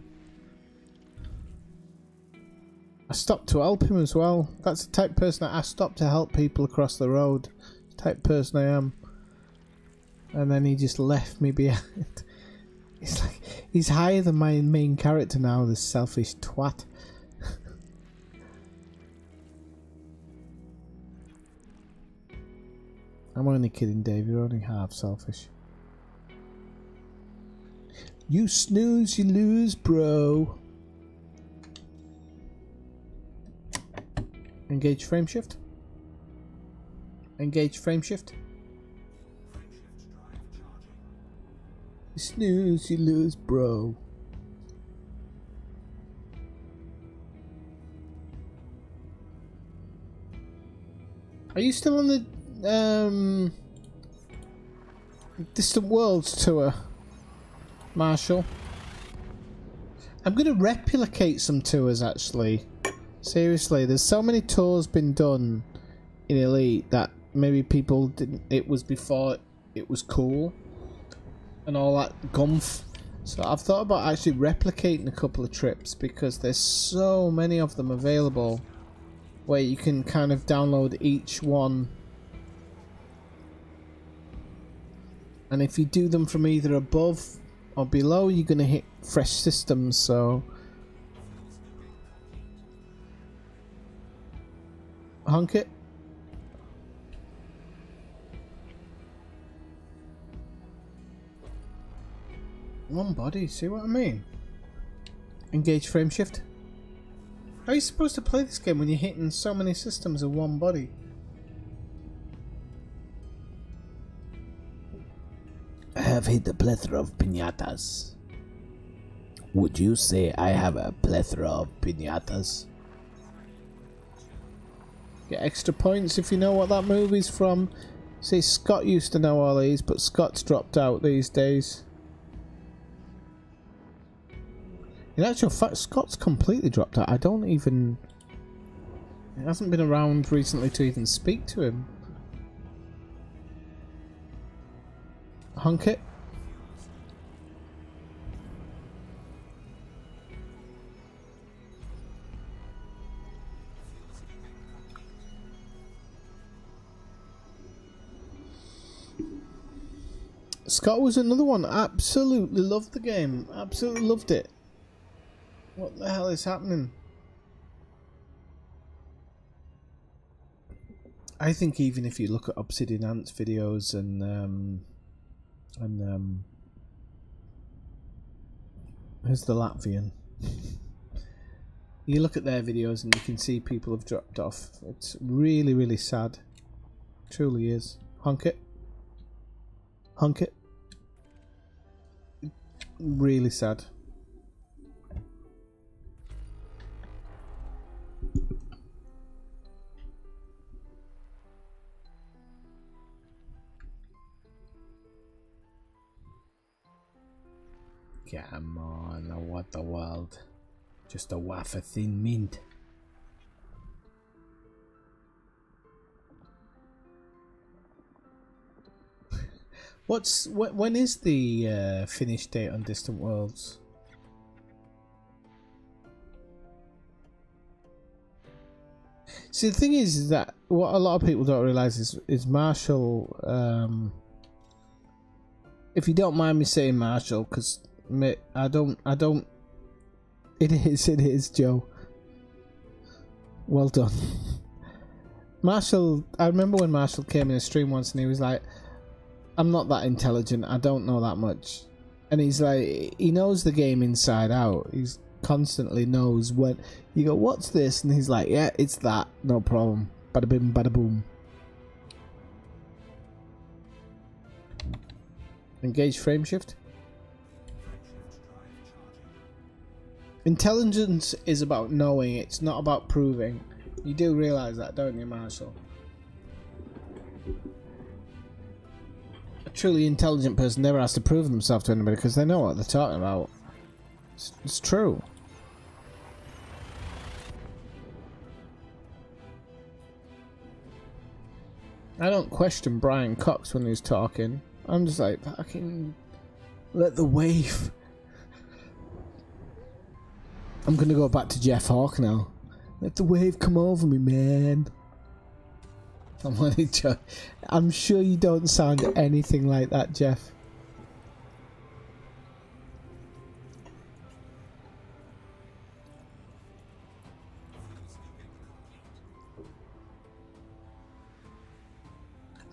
A: I stopped to help him as well. That's the type of person that I stop to help people across the road. The type of person I am. And then he just left me behind. It's like he's higher than my main character now, this selfish twat. I'm only kidding, Dave. You're only half selfish. You snooze, you lose, bro. Engage frame shift. Engage frame shift. You snooze, you lose, bro. Are you still on the Distant Worlds tour, Marshall? I'm going to replicate some tours actually. Seriously, there's so many tours been done in Elite that maybe people didn't. It was before it was cool and all that gumph. So I've thought about actually replicating a couple of trips because there's so many of them available where you can kind of download each one. And if you do them from either above or below, you're going to hit fresh systems, so... Honk it. One body, see what I mean? Engage frame shift. How are you supposed to play this game when you're hitting so many systems in one body? I have hit a plethora of piñatas. Would you say I have a plethora of piñatas? Get extra points if you know what that movie's from. See, Scott used to know all these, but Scott's dropped out these days. In actual fact, Scott's completely dropped out. I don't even... He hasn't been around recently to even speak to him. Hunk it. Scott was another one. Absolutely loved the game. Absolutely loved it. What the hell is happening? I think even if you look at Obsidian Ant's videos and who's the Latvian? You look at their videos and you can see people have dropped off. It's really, really sad. Truly is. Hunk it. Hunk it. Really sad. Come on, what the world? Just a waff of thin mint. When is the finish date on Distant Worlds? See, the thing is that what a lot of people don't realise is Marshall. If you don't mind me saying Marshall, because I don't. It is, Joe. Well done. Marshall, I remember when Marshall came in a stream once and he was like, I'm not that intelligent, I don't know that much. And he's like, he knows the game inside out. He's constantly knows when you go, what's this? And he's like, yeah, it's that, no problem. Bada bim, bada boom. Engage frame shift. Intelligence is about knowing, it's not about proving. You do realise that, don't you, Marshall? A truly intelligent person never has to prove themselves to anybody because they know what they're talking about. It's true. I don't question Brian Cox when he's talking. I'm just like, fucking let the wave. I'm gonna go back to Jeff Hawke now. Let the wave come over me, man. I'm sure you don't sound anything like that, Jeff.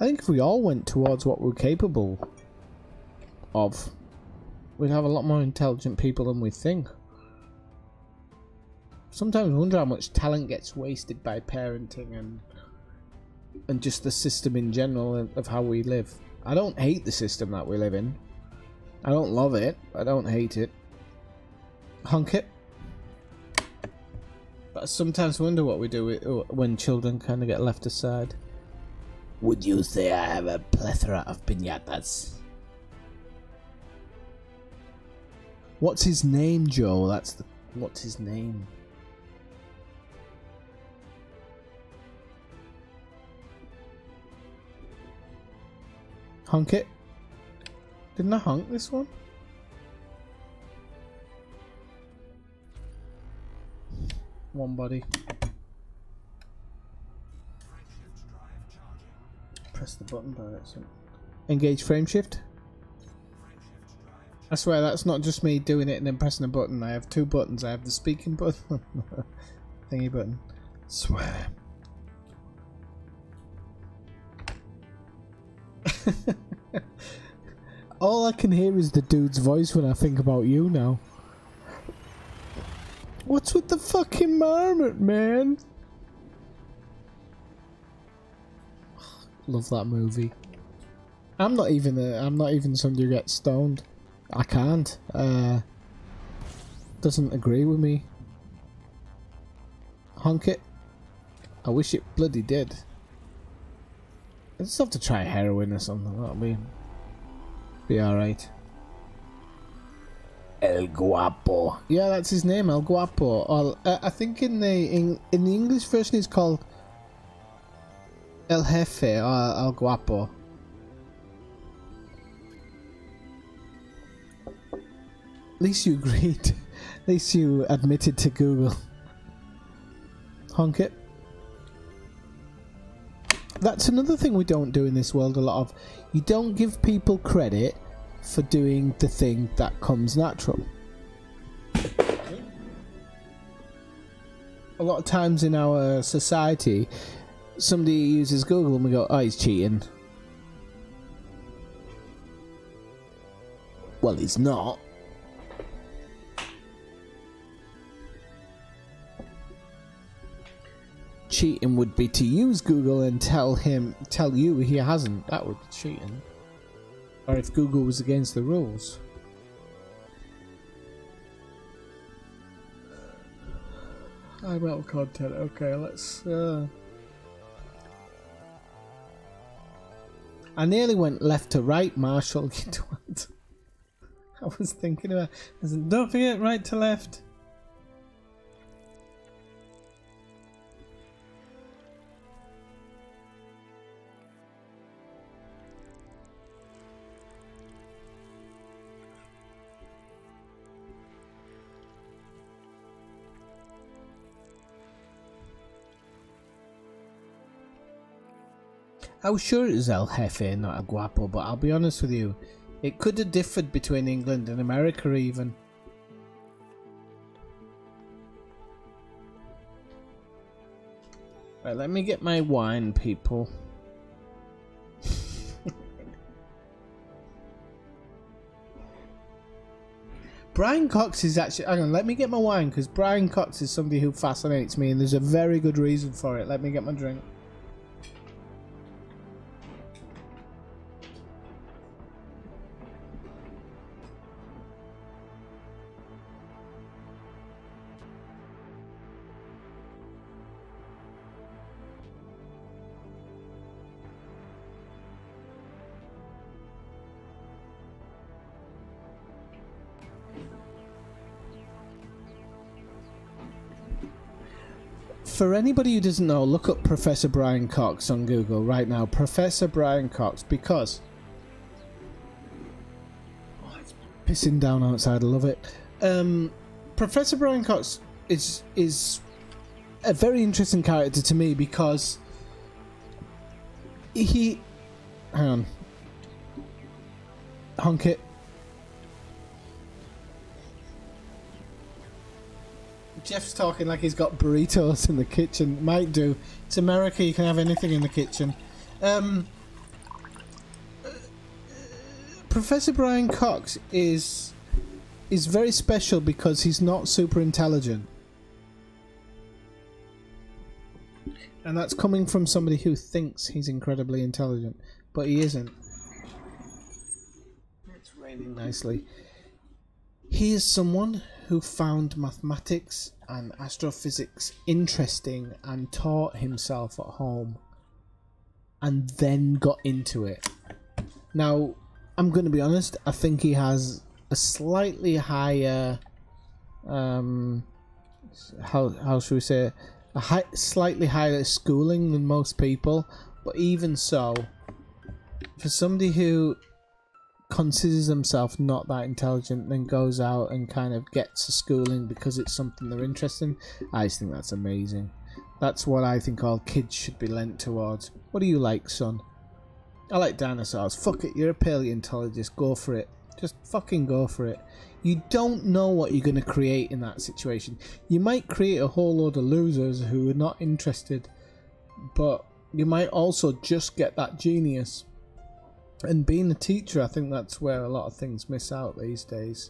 A: I think if we all went towards what we're capable of, we'd have a lot more intelligent people than we think. Sometimes I wonder how much talent gets wasted by parenting and just the system in general of how we live. I don't hate the system that we live in. I don't love it. I don't hate it. Hunk it. But I sometimes wonder what we do when children kind of get left aside. Would you say I have a plethora of piñatas? What's his name, Joe? What's his name? Hunk it. Didn't I hunk this one? One body. Press the button by accident. Engage frame shift. I swear that's not just me doing it and then pressing a button. I have two buttons. I have the speaking button, thingy button. Swear. All I can hear is the dude's voice when I think about you now. What's with the fucking marmot, man? Love that movie. I'm not even somebody who gets stoned. I can't. Doesn't agree with me. Hunk it. I wish it bloody did. I just have to try heroin or something. That'll be alright. El Guapo. Yeah, that's his name, El Guapo. Or, I think in the English version it's called El Jefe or El Guapo. At least you agreed. At least you admitted to Google. Honk it. That's another thing we don't do in this world a lot of. You don't give people credit for doing the thing that comes natural. A lot of times in our society, somebody uses Google and we go, oh, he's cheating. Well, he's not. Cheating would be to use Google and tell you he hasn't. That would be cheating. Or if Google was against the rules. I'm out of content. Okay, let's. I nearly went left to right, Marshall. You twat. I was thinking about. I said, don't forget right to left. I was sure it was El Jefe, not El Guapo, but I'll be honest with you, it could have differed between England and America even. Right, let me get my wine, people. Brian Cox is actually... Hang on, let me get my wine, because Brian Cox is somebody who fascinates me, and there's a very good reason for it. Let me get my drink. For anybody who doesn't know, look up Professor Brian Cox on Google right now. Professor Brian Cox, because... Oh, it's pissing down outside, I love it. Professor Brian Cox is a very interesting character to me because he... Hang on. Honk it. Jeff's talking like he's got burritos in the kitchen. Might do. It's America, you can have anything in the kitchen. Professor Brian Cox is very special because he's not super intelligent. And that's coming from somebody who thinks he's incredibly intelligent, but he isn't. It's raining nicely. He is someone who found mathematics and astrophysics interesting and taught himself at home and then got into it. Now, I'm going to be honest, I think he has a slightly higher, how should we say, slightly higher schooling than most people, but even so, for somebody who considers himself not that intelligent, then goes out and kind of gets a schooling because it's something they're interested in, I just think that's amazing. That's what I think all kids should be lent towards. What do you like, son? I like dinosaurs. Fuck it, you're a paleontologist, go for it. Just fucking go for it. You don't know what you're going to create in that situation. You might create a whole load of losers who are not interested, but you might also just get that genius. And being a teacher, I think that's where a lot of things miss out these days.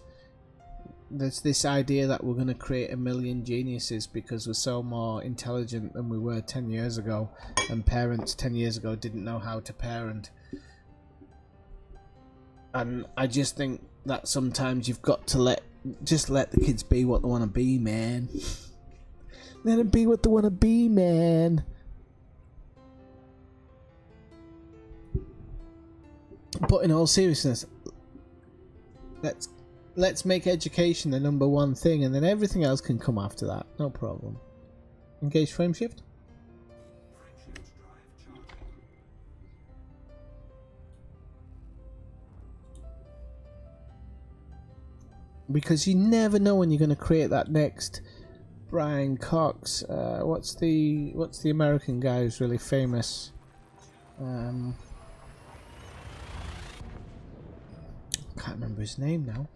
A: There's this idea that we're going to create a million geniuses because we're so more intelligent than we were 10 years ago, and parents 10 years ago didn't know how to parent. And I just think that sometimes you've got to let the kids be what they want to be, man. Let them be what they want to be, man. But in all seriousness, let's let's make education the #1 thing, and then everything else can come after that. No problem. Engage frame shift. Because you never know when you're going to create that next Brian Cox. What's the American guy who's really famous? Can't remember his name now.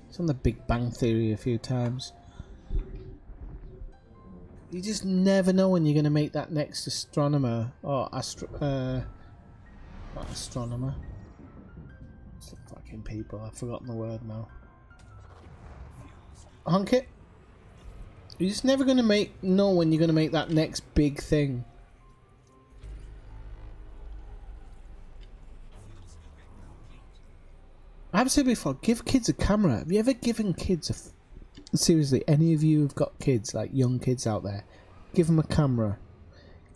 A: He's on the Big Bang Theory a few times. You just never know when you're going to make that next astronomer or not astronomer. It's the fucking people. I've forgotten the word now. Honk it. You're just never going to know when you're going to make that next big thing. I've said before, give kids a camera. Have you ever given kids seriously, any of you who've got kids, like young kids out there, give them a camera.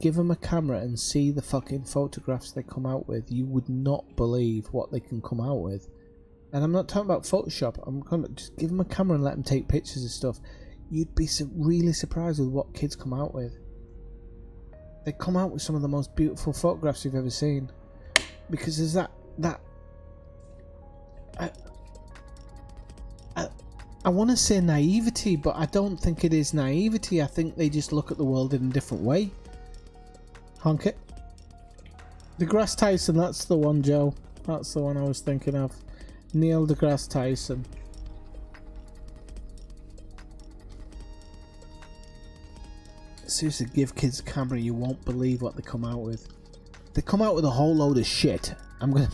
A: Give them a camera and see the fucking photographs they come out with. You would not believe what they can come out with. And I'm not talking about Photoshop. I'm talking about just give them a camera and let them take pictures of stuff. You'd be really surprised with what kids come out with. They come out with some of the most beautiful photographs you've ever seen. Because there's I want to say naivety, but I don't think it is naivety. I think they just look at the world in a different way. Honk it. DeGrasse Tyson, that's the one, Joe. That's the one I was thinking of. Neil deGrasse Tyson. Seriously, give kids a camera, you won't believe what they come out with. They come out with a whole load of shit. I'm gonna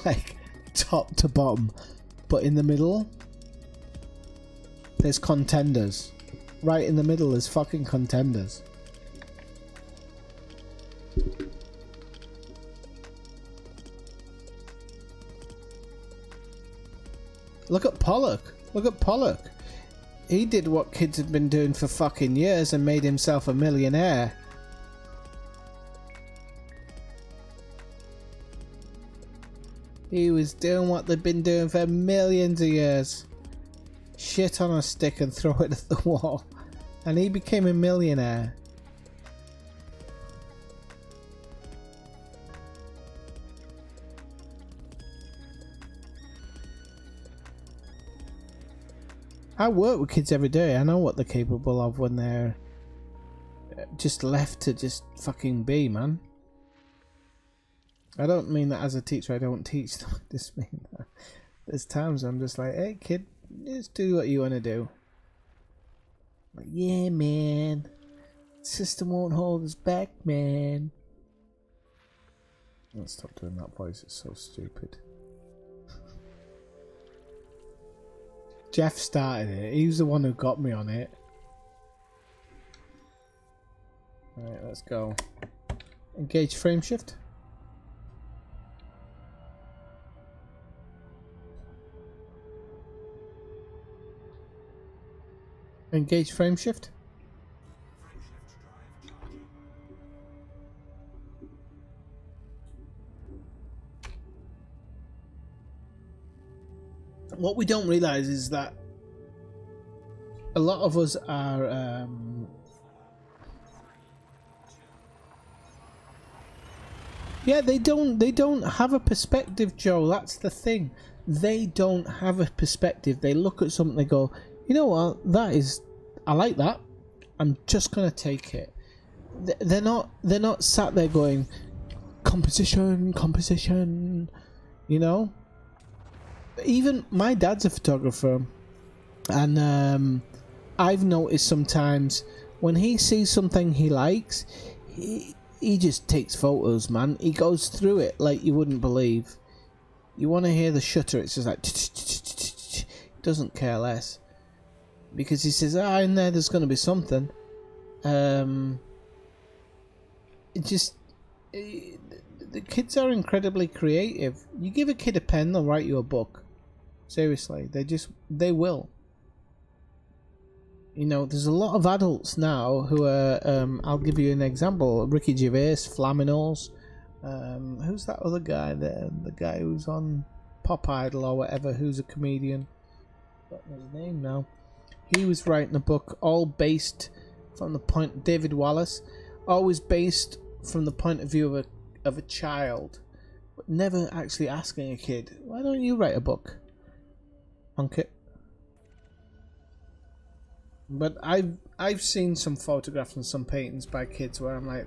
A: like top to bottom, but in the middle there's contenders. Right in the middle is fucking contenders. Look at Pollock. Look at Pollock. He did what kids had been doing for fucking years and made himself a millionaire. He was doing what they've been doing for millions of years. Shit on a stick and throw it at the wall. And he became a millionaire. I work with kids every day. I know what they're capable of when they're just left to just fucking be, man. I don't mean that as a teacher I don't teach them. I just mean that there's times I'm just like, hey kid, just do what you want to do. Like, yeah man, the system won't hold us back, man. Let's stop doing that voice, it's so stupid. Jeff started it. He was the one who got me on it. Alright, let's go. Engage frame shift. Engage frame shift. What we don't realize is that a lot of us are yeah, they don't have a perspective, Joe. That's the thing. They don't have a perspective. They look at something, they go, you know what, I like that, I'm just gonna take it. They're not sat there going composition, you know. Even my dad's a photographer, and I've noticed sometimes when he sees something he likes, he just takes photos, man. He goes through it like you wouldn't believe. You want to hear the shutter, it's just like doesn't care less, because he says, in there's going to be something. The kids are incredibly creative. You give a kid a pen, they'll write you a book. Seriously, they will. You know, there's a lot of adults now who are, I'll give you an example, Ricky Gervais, Flaminos, who's that other guy there, the guy who's on Pop Idol or whatever, who's a comedian, forgotten his name now. He was writing a book all based from the point, David Wallace, always based from the point of view of a child, but never actually asking a kid, why don't you write a book? It. But I've seen some photographs and some paintings by kids where I'm like,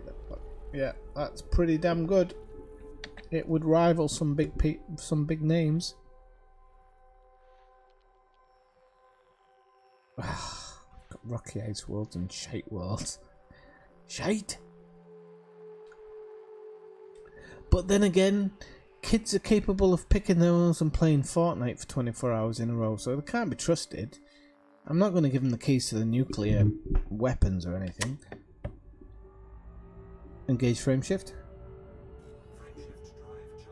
A: yeah, that's pretty damn good. It would rival some big names. Got Rocky Ice World and Shite World. Shite. But then again, kids are capable of picking their nose and playing Fortnite for 24 hours in a row, so they can't be trusted. I'm not going to give them the keys to the nuclear weapons or anything. Engage frame shift.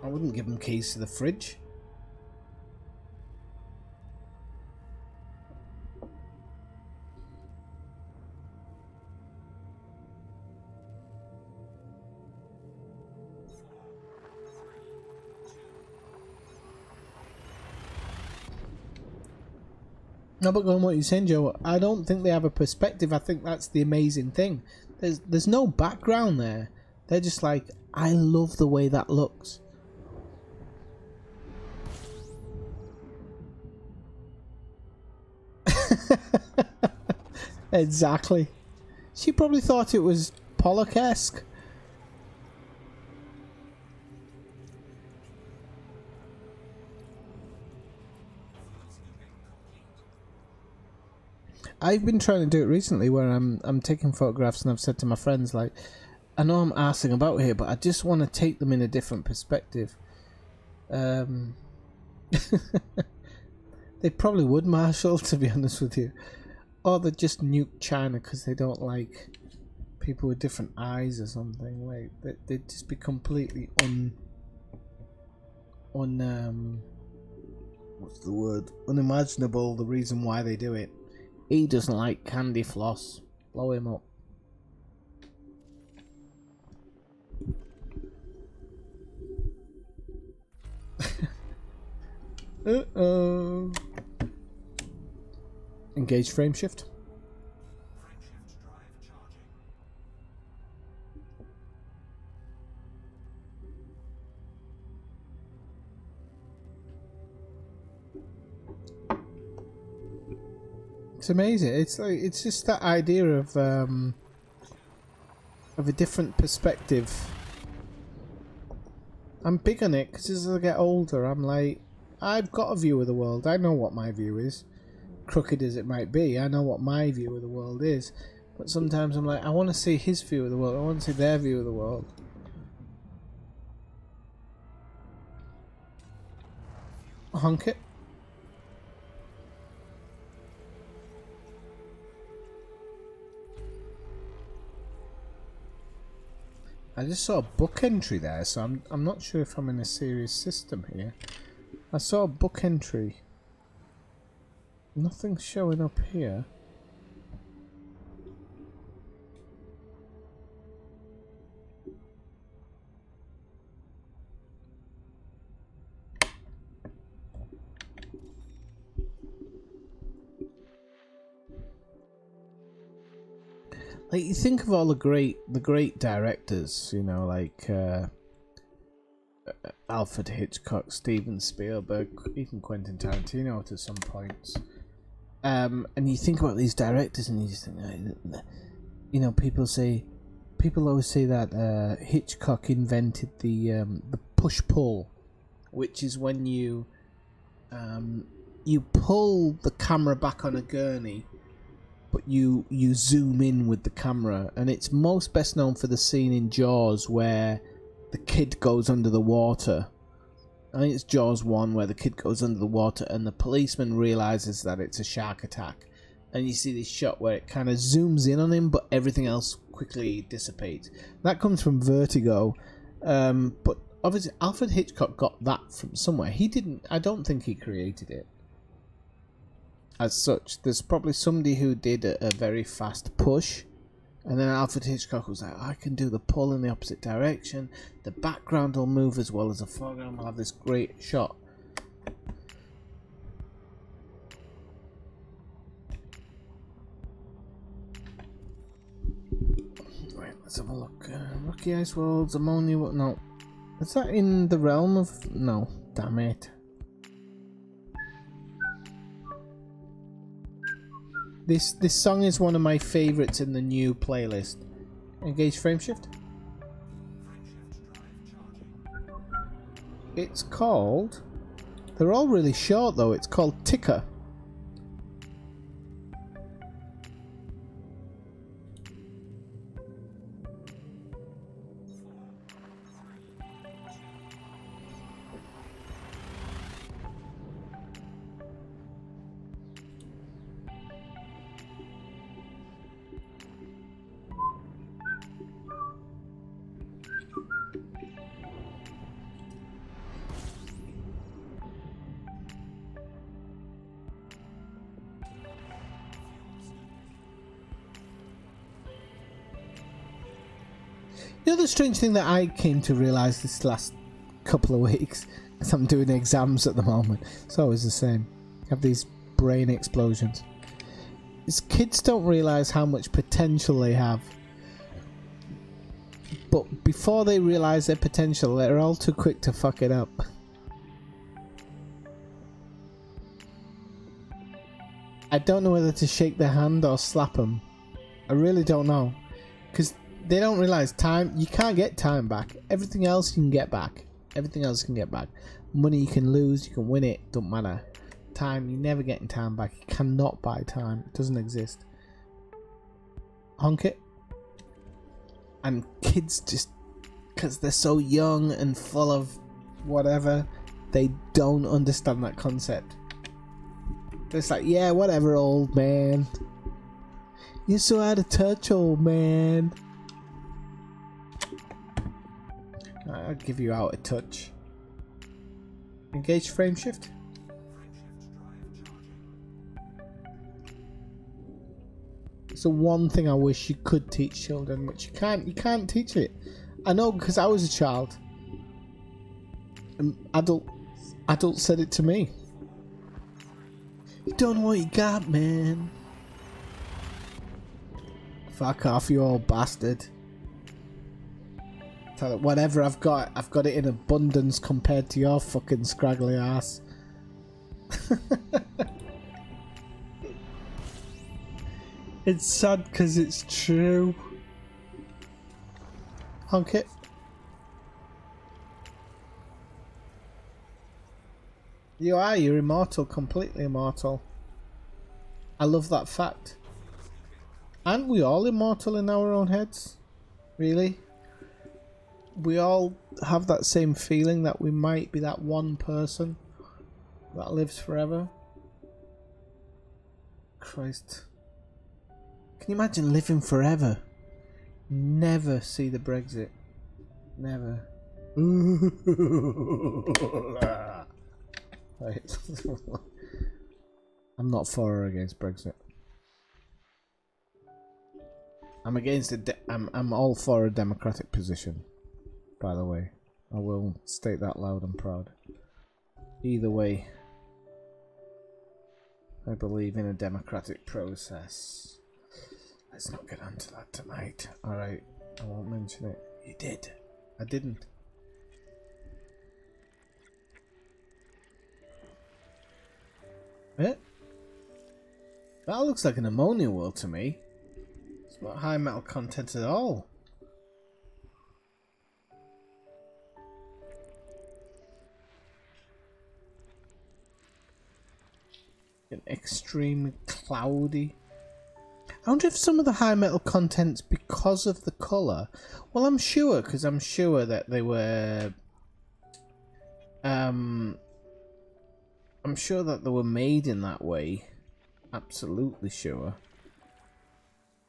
A: I wouldn't give them keys to the fridge. No, but going on what you're saying, Joe, I don't think they have a perspective. I think that's the amazing thing. There's no background there. They're just like, I love the way that looks. Exactly. She probably thought it was Pollock-esque. I've been trying to do it recently where I'm taking photographs and I've said to my friends, like, I know I'm arsing about here, but I just want to take them in a different perspective. They probably would, Marshall, to be honest with you. Or they just nuke China because they don't like people with different eyes or something. Like, they'd just be completely what's the word? Unimaginable, the reason why they do it. He doesn't like candy floss. Blow him up. Uh-oh. Engage frame shift. It's amazing. It's like, it's just that idea of a different perspective. I'm big on it because as I get older, I'm like, I've got a view of the world. I know what my view is, crooked as it might be. I know what my view of the world is, but sometimes I'm like, I want to see his view of the world. I want to see their view of the world. Honk it. I just saw a book entry there, so I'm not sure if I'm in a serious system here. I saw a book entry. Nothing's showing up here. Like, you think of all the great directors, you know, like Alfred Hitchcock, Steven Spielberg, even Quentin Tarantino to some points. And you think about these directors, and you just think, you know, people always say that Hitchcock invented the push-pull, which is when you pull the camera back on a gurney, but you zoom in with the camera, and it's most best known for the scene in Jaws where the kid goes under the water. I think it's Jaws 1 where the kid goes under the water and the policeman realizes that it's a shark attack, and you see this shot where it kind of zooms in on him but everything else quickly dissipates. That comes from Vertigo, but obviously Alfred Hitchcock got that from somewhere. He didn't, I don't think he created it as such. There's probably somebody who did a very fast push, and then Alfred Hitchcock was like, I can do the pull in the opposite direction, the background will move as well as the foreground, will have this great shot. Let's have a look. Rocky Ice Worlds, Ammonia. No. Is that in the realm of. No. Damn it. This song is one of my favourites in the new playlist. Engage frame shift. It's called. They're all really short though. It's called Ticker. You know the strange thing that I came to realise this last couple of weeks, as I'm doing exams at the moment, it's always the same. I have these brain explosions. Is kids don't realise how much potential they have. But before they realise their potential, they're all too quick to fuck it up. I don't know whether to shake their hand or slap them. I really don't know. Because they don't realise time, you can't get time back. Everything else you can get back. Everything else you can get back. Money you can lose, you can win it, don't matter. Time, you're never getting time back. You cannot buy time. It doesn't exist. Honk it. And kids just, because they're so young and full of whatever, they don't understand that concept. It's like, yeah, whatever, old man. You're so out of touch, old man. I'll give you out of touch. Engage frame shift. It's the one thing I wish you could teach children, which you can't. You can't teach it. I know, because I was a child. And adults said it to me. You don't know what you got, man. Fuck off, you old bastard. Tell it, whatever I've got it in abundance compared to your fucking scraggly ass. It's sad because it's true. Honk it. You're immortal, completely immortal. I love that fact. Aren't we all immortal in our own heads? Really? We all have that same feeling that we might be that one person that lives forever. Christ. Can you imagine living forever? Never see the Brexit. Never. Right. I'm not for or against Brexit. I'm against it. I'm all for a democratic position. By the way, I will state that loud and proud. Either way, I believe in a democratic process. Let's not get onto that tonight. Alright, I won't mention it. You did. I didn't. Eh? That looks like an ammonia world to me. It's not high metal content at all. An extremely cloudy. I wonder if some of the high metal content's because of the colour. Well, I'm sure, because I'm sure that they were. I'm sure that they were made in that way. Absolutely sure.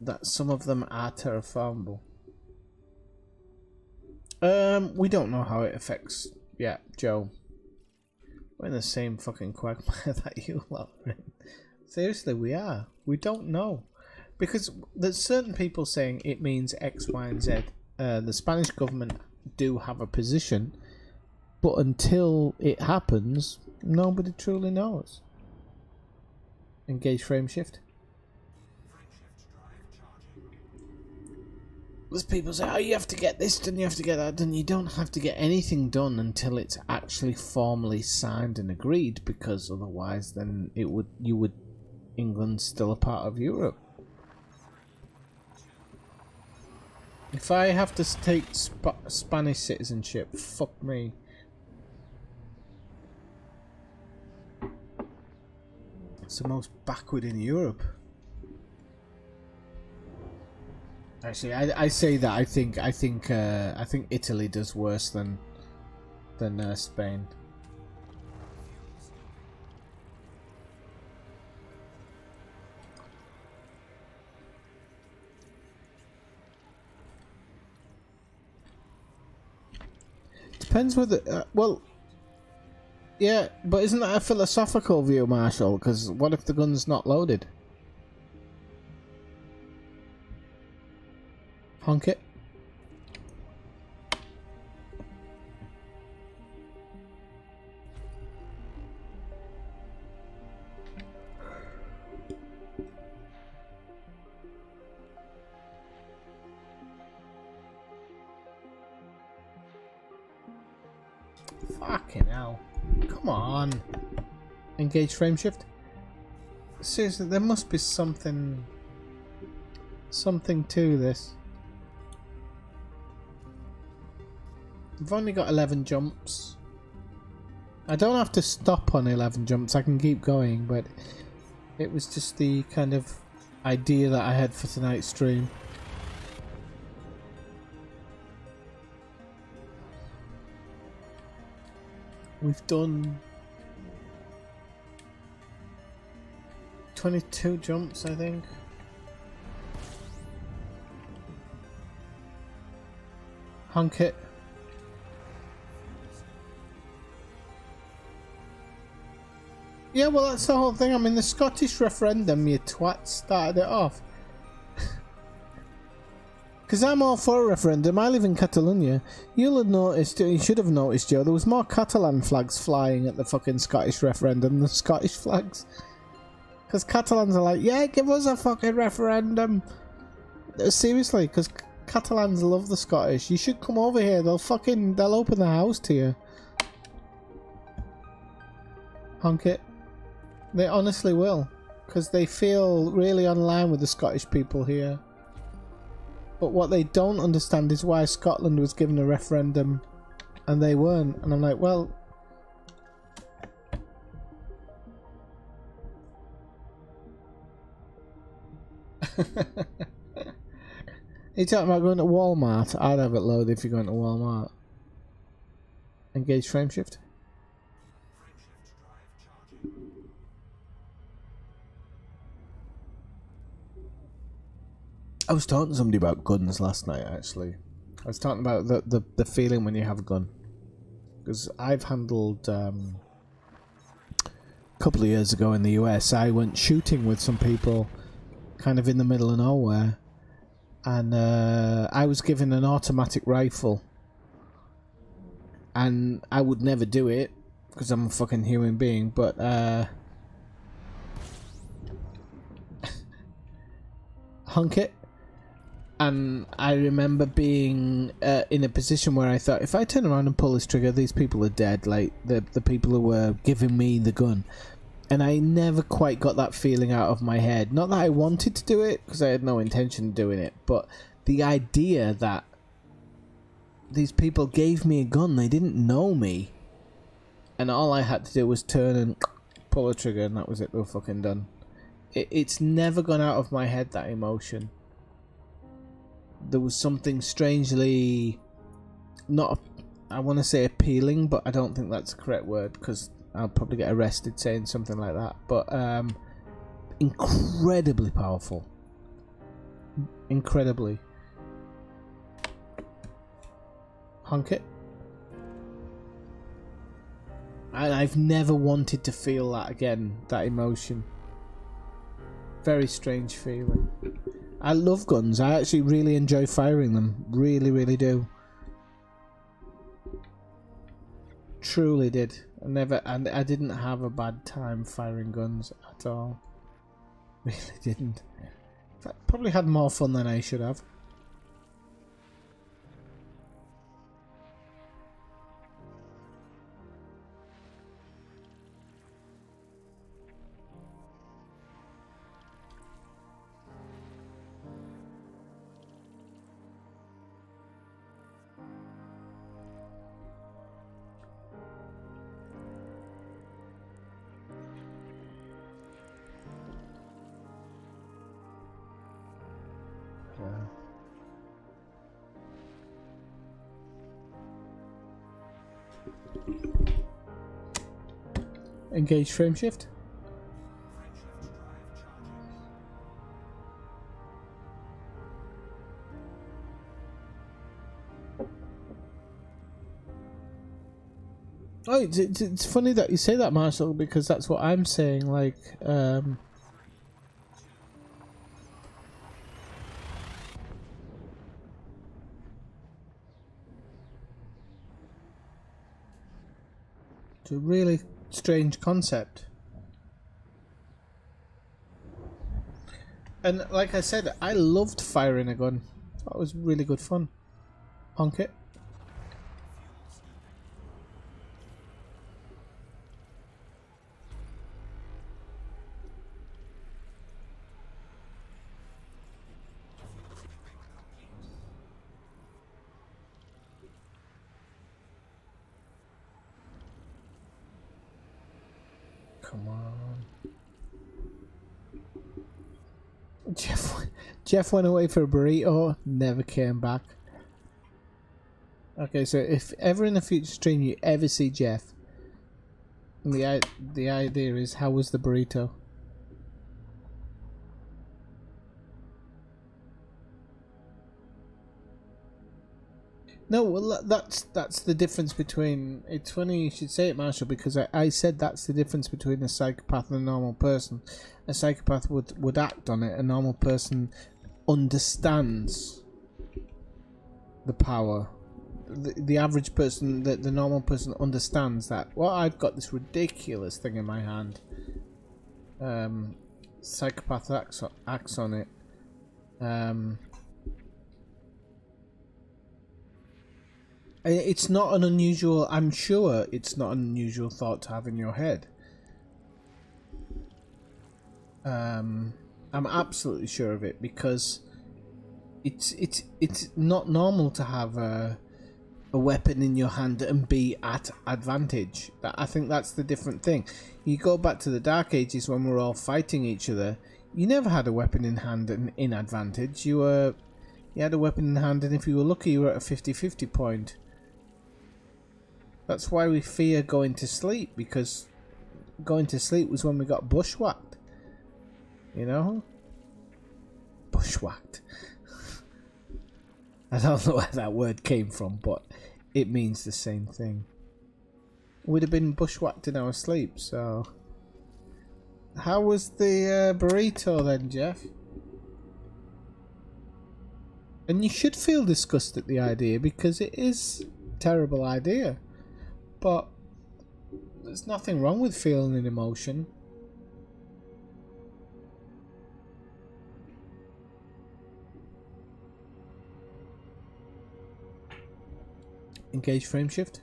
A: That some of them are terraformable. We don't know how it affects. Yeah, Joe. We're in the same fucking quagmire that you lot are in. Seriously, we are. We don't know. Because there's certain people saying it means X, Y, and Z. The Spanish government do have a position, but until it happens, nobody truly knows. Engage frame shift. There's people say, oh, you have to get this done, you have to get that done. You don't have to get anything done until it's actually formally signed and agreed, because otherwise then England's still a part of Europe. If I have to take Spanish citizenship, fuck me. It's the most backward in Europe. Actually, I say that I think Italy does worse than Spain. Depends whether well, yeah, but isn't that a philosophical view, Marshall? Because what if the gun's not loaded? Honk it. Fucking hell. Come on. Engage frame shift. Seriously, there must be something to this. I've only got 11 jumps. I don't have to stop on 11 jumps, I can keep going, but it was just the kind of idea that I had for tonight's stream. We've done 22 jumps, I think. Honk it. Yeah, well, that's the whole thing. I mean, the Scottish referendum, you twat, started it off. Because I'm all for a referendum. I live in Catalonia. You'll have noticed, you should have noticed, Joe, there was more Catalan flags flying at the fucking Scottish referendum than Scottish flags. Because Catalans are like, yeah, give us a fucking referendum. Seriously, because Catalans love the Scottish. You should come over here. They'll open the house to you. Honk it. They honestly will, because they feel really online with the Scottish people here. But what they don't understand is why Scotland was given a referendum and they weren't. And I'm like, well... You're talking about going to Walmart? I'd have it loaded if you're going to Walmart. Engage frame shift. I was talking to somebody about guns last night, actually. I was talking about the feeling when you have a gun. Because I've handled... a couple of years ago in the US, I went shooting with some people kind of in the middle of nowhere. And I was given an automatic rifle. And I would never do it, because I'm a fucking human being, but... Hunk it. And I remember being in a position where I thought, if I turn around and pull this trigger, these people are dead, like the people who were giving me the gun. And I never quite got that feeling out of my head. Not that I wanted to do it, because I had no intention of doing it, but the idea that these people gave me a gun, they didn't know me, and all I had to do was turn and pull a trigger, and that was it, they were fucking done. It's never gone out of my head, that emotion. There was something strangely, not, I want to say appealing, but I don't think that's the correct word, because I'll probably get arrested saying something like that, but incredibly powerful. Incredibly. Honk it. And I've never wanted to feel that again, that emotion. Very strange feeling. I love guns. I actually really enjoy firing them. Really, really do. Truly did. I didn't have a bad time firing guns at all. Really didn't. I probably had more fun than I should have. Engage frame shift. Oh, it's funny that you say that, Marshall, because that's what I'm saying. Like, to a really strange concept. And like I said, I loved firing a gun. That was really good fun. Honk it. Come on. Jeff went away for a burrito, never came back. Okay, so if ever in a future stream you ever see Jeff, the idea is, how was the burrito? No, well, that's the difference between. It's funny you should say it, Marshall, because I said that's the difference between a psychopath and a normal person. A psychopath would act on it. A normal person understands the power. The average person, the normal person, understands that. Well, I've got this ridiculous thing in my hand. Psychopath acts on it. It's not an unusual. I'm sure it's not an unusual thought to have in your head. I'm absolutely sure of it, because it's not normal to have a weapon in your hand and be at advantage. I think that's the different thing. You go back to the Dark Ages when we're all fighting each other. You never had a weapon in hand and in advantage. You had a weapon in hand, and if you were lucky, you were at a 50-50 point. That's why we fear going to sleep, because going to sleep was when we got bushwhacked. You know? Bushwhacked. I don't know where that word came from, but it means the same thing. We'd have been bushwhacked in our sleep, so... How was the burrito then, Jeff? And you should feel disgust at the idea, because it is a terrible idea. But there's nothing wrong with feeling an emotion. Engage frame shift.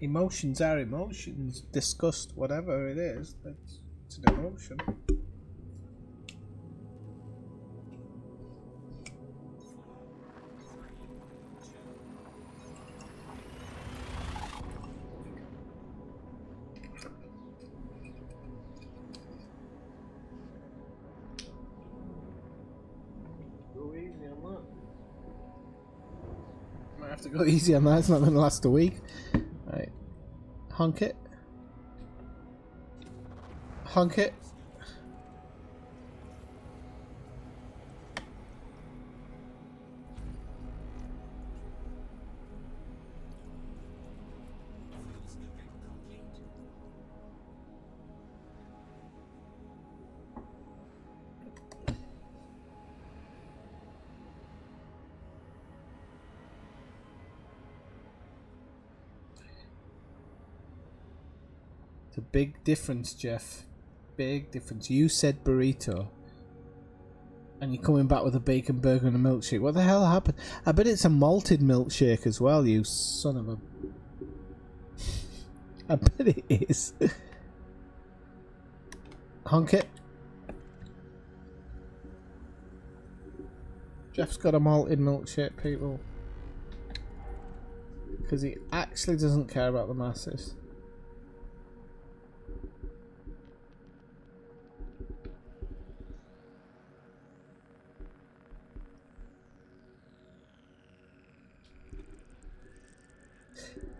A: Emotions are emotions. Disgust, whatever it is, it's an emotion. Have to go easy on that. It's not going to last a week. Right. Honk it. Honk it. It's a big difference, Jeff. Big difference. You said burrito. And you're coming back with a bacon burger and a milkshake. What the hell happened? I bet it's a malted milkshake as well, you son of a... I bet it is. Honk it. Jeff's got a malted milkshake, people. Because he actually doesn't care about the masses.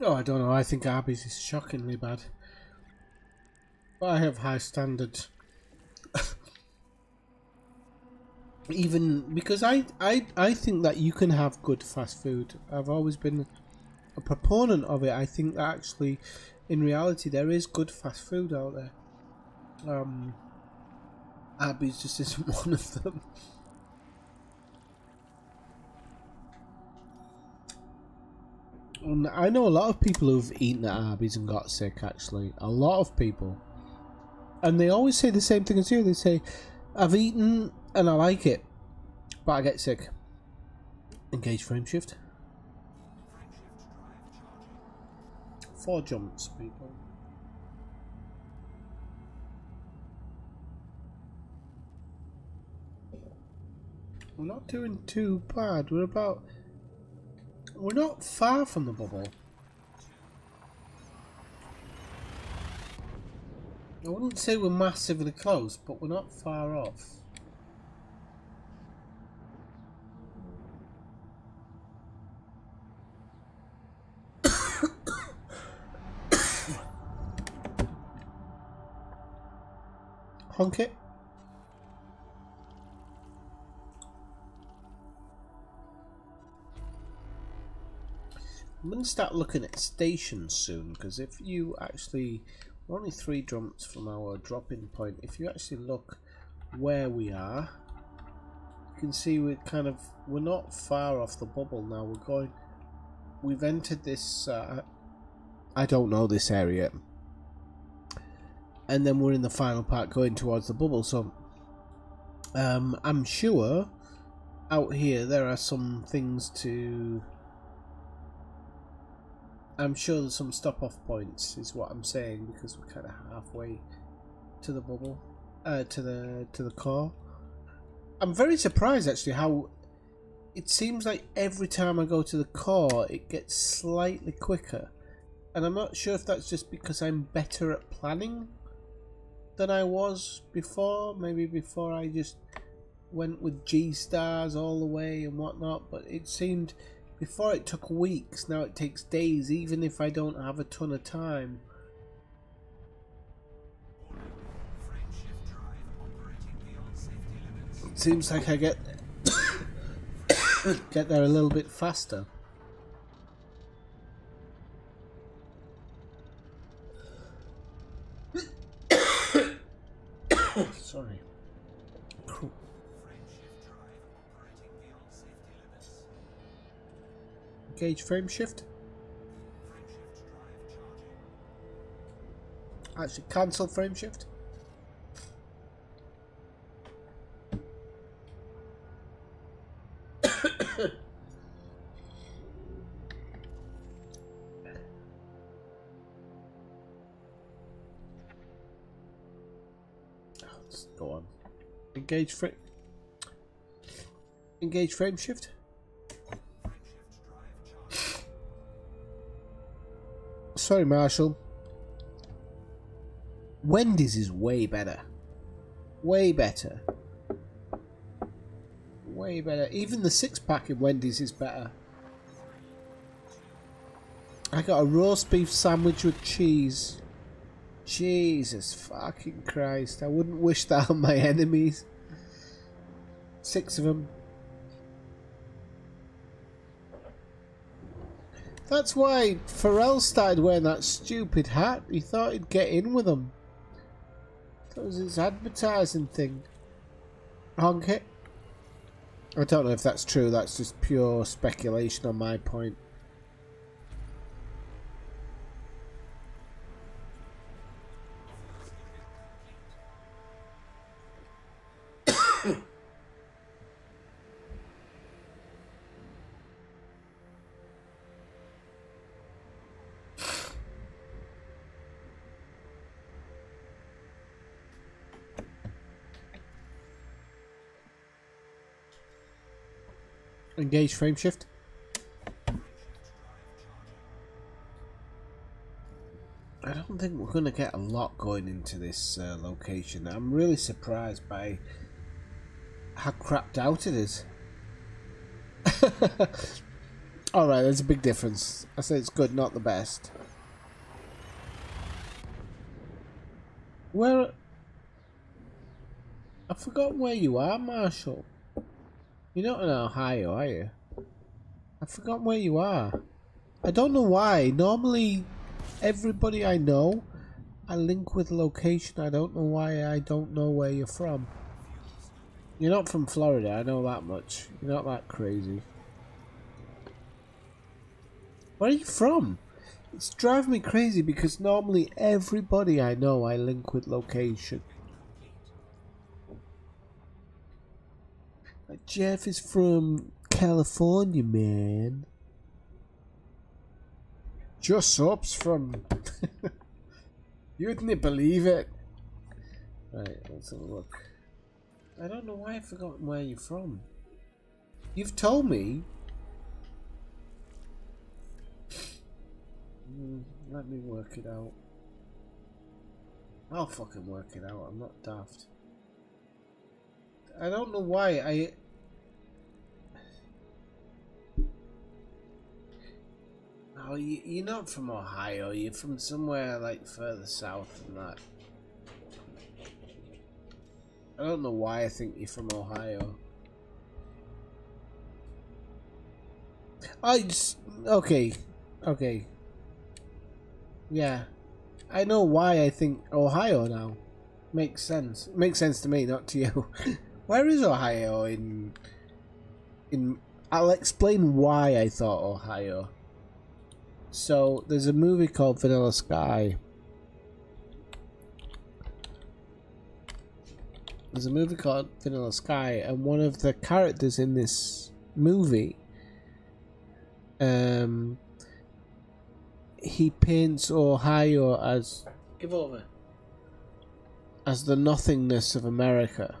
A: Oh, I don't know. I think Arby's is shockingly bad. But I have high standards. Even because I think that you can have good fast food. I've always been a proponent of it. I think that actually, in reality, there is good fast food out there. Arby's just isn't one of them. And I know a lot of people who've eaten at Arby's and got sick, actually. A lot of people. And they always say the same thing as you. They say, I've eaten and I like it, but I get sick. Engage frame shift. 4 jumps, people. We're not doing too bad. We're not far from the bubble. I wouldn't say we're massively close, but we're not far off. Honk it. I'm going to start looking at stations soon, because if you actually... We're only 3 jumps from our dropping point. If you actually look where we are, you can see we're not far off the bubble now. We've entered this, I don't know this area. And then we're in the final part going towards the bubble. So, I'm sure out here there are some things to... I'm sure there's some stop-off points, is what I'm saying, because we're kind of halfway to the bubble, to the core. I'm very surprised actually how it seems like every time I go to the core, it gets slightly quicker, and I'm not sure if that's just because I'm better at planning than I was before. Maybe before I just went with G stars all the way and whatnot, but it seemed. Before it took weeks, now it takes days, even if I don't have a ton of time. It seems like I get there a little bit faster. Sorry. Engage frame shift. Actually, cancel frame shift. Let's go on. Engage frame shift. Sorry, Marshall. Wendy's is way better. Way better. Way better. Even the 6-pack in Wendy's is better. I got a roast beef sandwich with cheese. Jesus fucking Christ. I wouldn't wish that on my enemies. 6 of them. That's why Pharrell started wearing that stupid hat. He thought he'd get in with them. That was his advertising thing. Honk it. I don't know if that's true. That's just pure speculation on my point. Engage frame shift. I don't think we're going to get a lot going into this location. I'm really surprised by how crapped out it is. Alright, there's a big difference. I say it's good, not the best. Where... I've forgotten where you are, Marshall. You're not in Ohio, are you? I've forgotten where you are. I don't know why. Normally, everybody I know, I link with location. I don't know why I don't know where you're from. You're not from Florida, I know that much. You're not that crazy. Where are you from? It's driving me crazy because normally everybody I know I link with location. Like Jeff is from California, man. Just ups from... You wouldn't believe it. Right, let's have a look. I don't know why I've forgotten where you're from. You've told me. Let me work it out. I'll fucking work it out. I'm not daft. I don't know why I... Oh, you're not from Ohio. You're from somewhere like further south than that. I don't know why I think you're from Ohio. I just... Okay. Okay. Yeah. I know why I think Ohio now. Makes sense. Makes sense to me, not to you. Where is Ohio in... I'll explain why I thought Ohio. So, there's a movie called Vanilla Sky. There's a movie called Vanilla Sky, and one of the characters in this movie, he paints Ohio as... Give over. As the nothingness of America.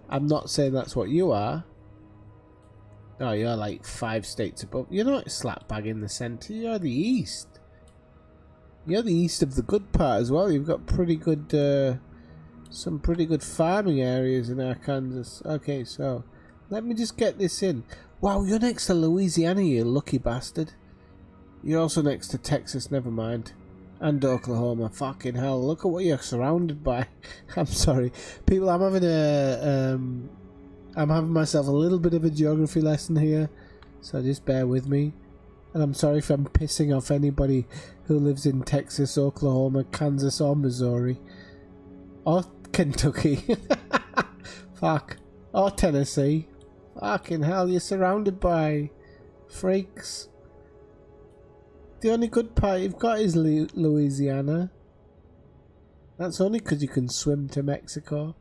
A: I'm not saying that's what you are. Oh, you're like 5 states above. You're not slap bang in the centre. You're the east. You're the east of the good part as well. You've got pretty good, some pretty good farming areas in Arkansas. Okay, so let me just get this in. Wow, you're next to Louisiana, you lucky bastard. You're also next to Texas. Never mind. And Oklahoma. Fucking hell! Look at what you're surrounded by. I'm sorry, people. I'm having myself a little bit of a geography lesson here, so just bear with me. And I'm sorry if I'm pissing off anybody who lives in Texas, Oklahoma, Kansas, or Missouri. Or Kentucky. Fuck. Or Tennessee. Fucking hell, you're surrounded by freaks. The only good part you've got is Louisiana. That's only because you can swim to Mexico.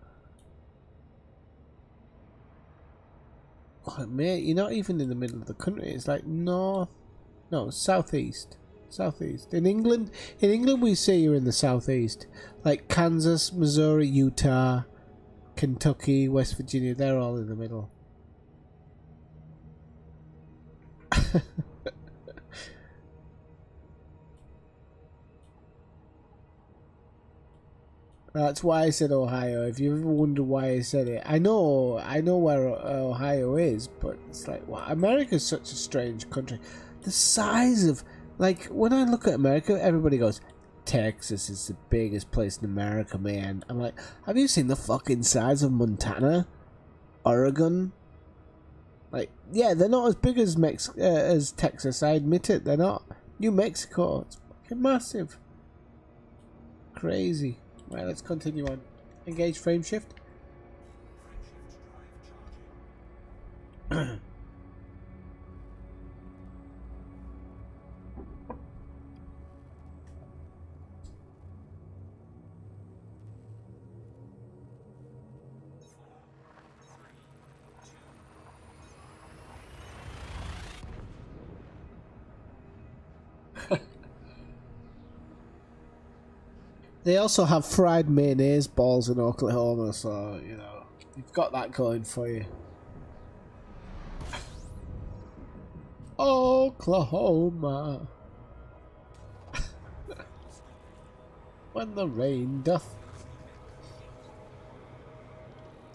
A: Oh, mate, you're not even in the middle of the country. It's like north, no, southeast, southeast. In England we say you're in the southeast, like Kansas, Missouri, Utah, Kentucky, West Virginia. They're all in the middle. That's why I said Ohio. If you ever wonder why I said it, I know where Ohio is, but it's like, wow, America's such a strange country. The size of, like, when I look at America, everybody goes, Texas is the biggest place in America, man. I'm like, have you seen the fucking size of Montana, Oregon? Like, yeah, they're not as big as Texas. I admit it, they're not. New Mexico, it's fucking massive, crazy. Right, let's continue on. Engage frame shift. They also have fried mayonnaise balls in Oklahoma, so, you know, you've got that going for you. Oklahoma. When the rain doth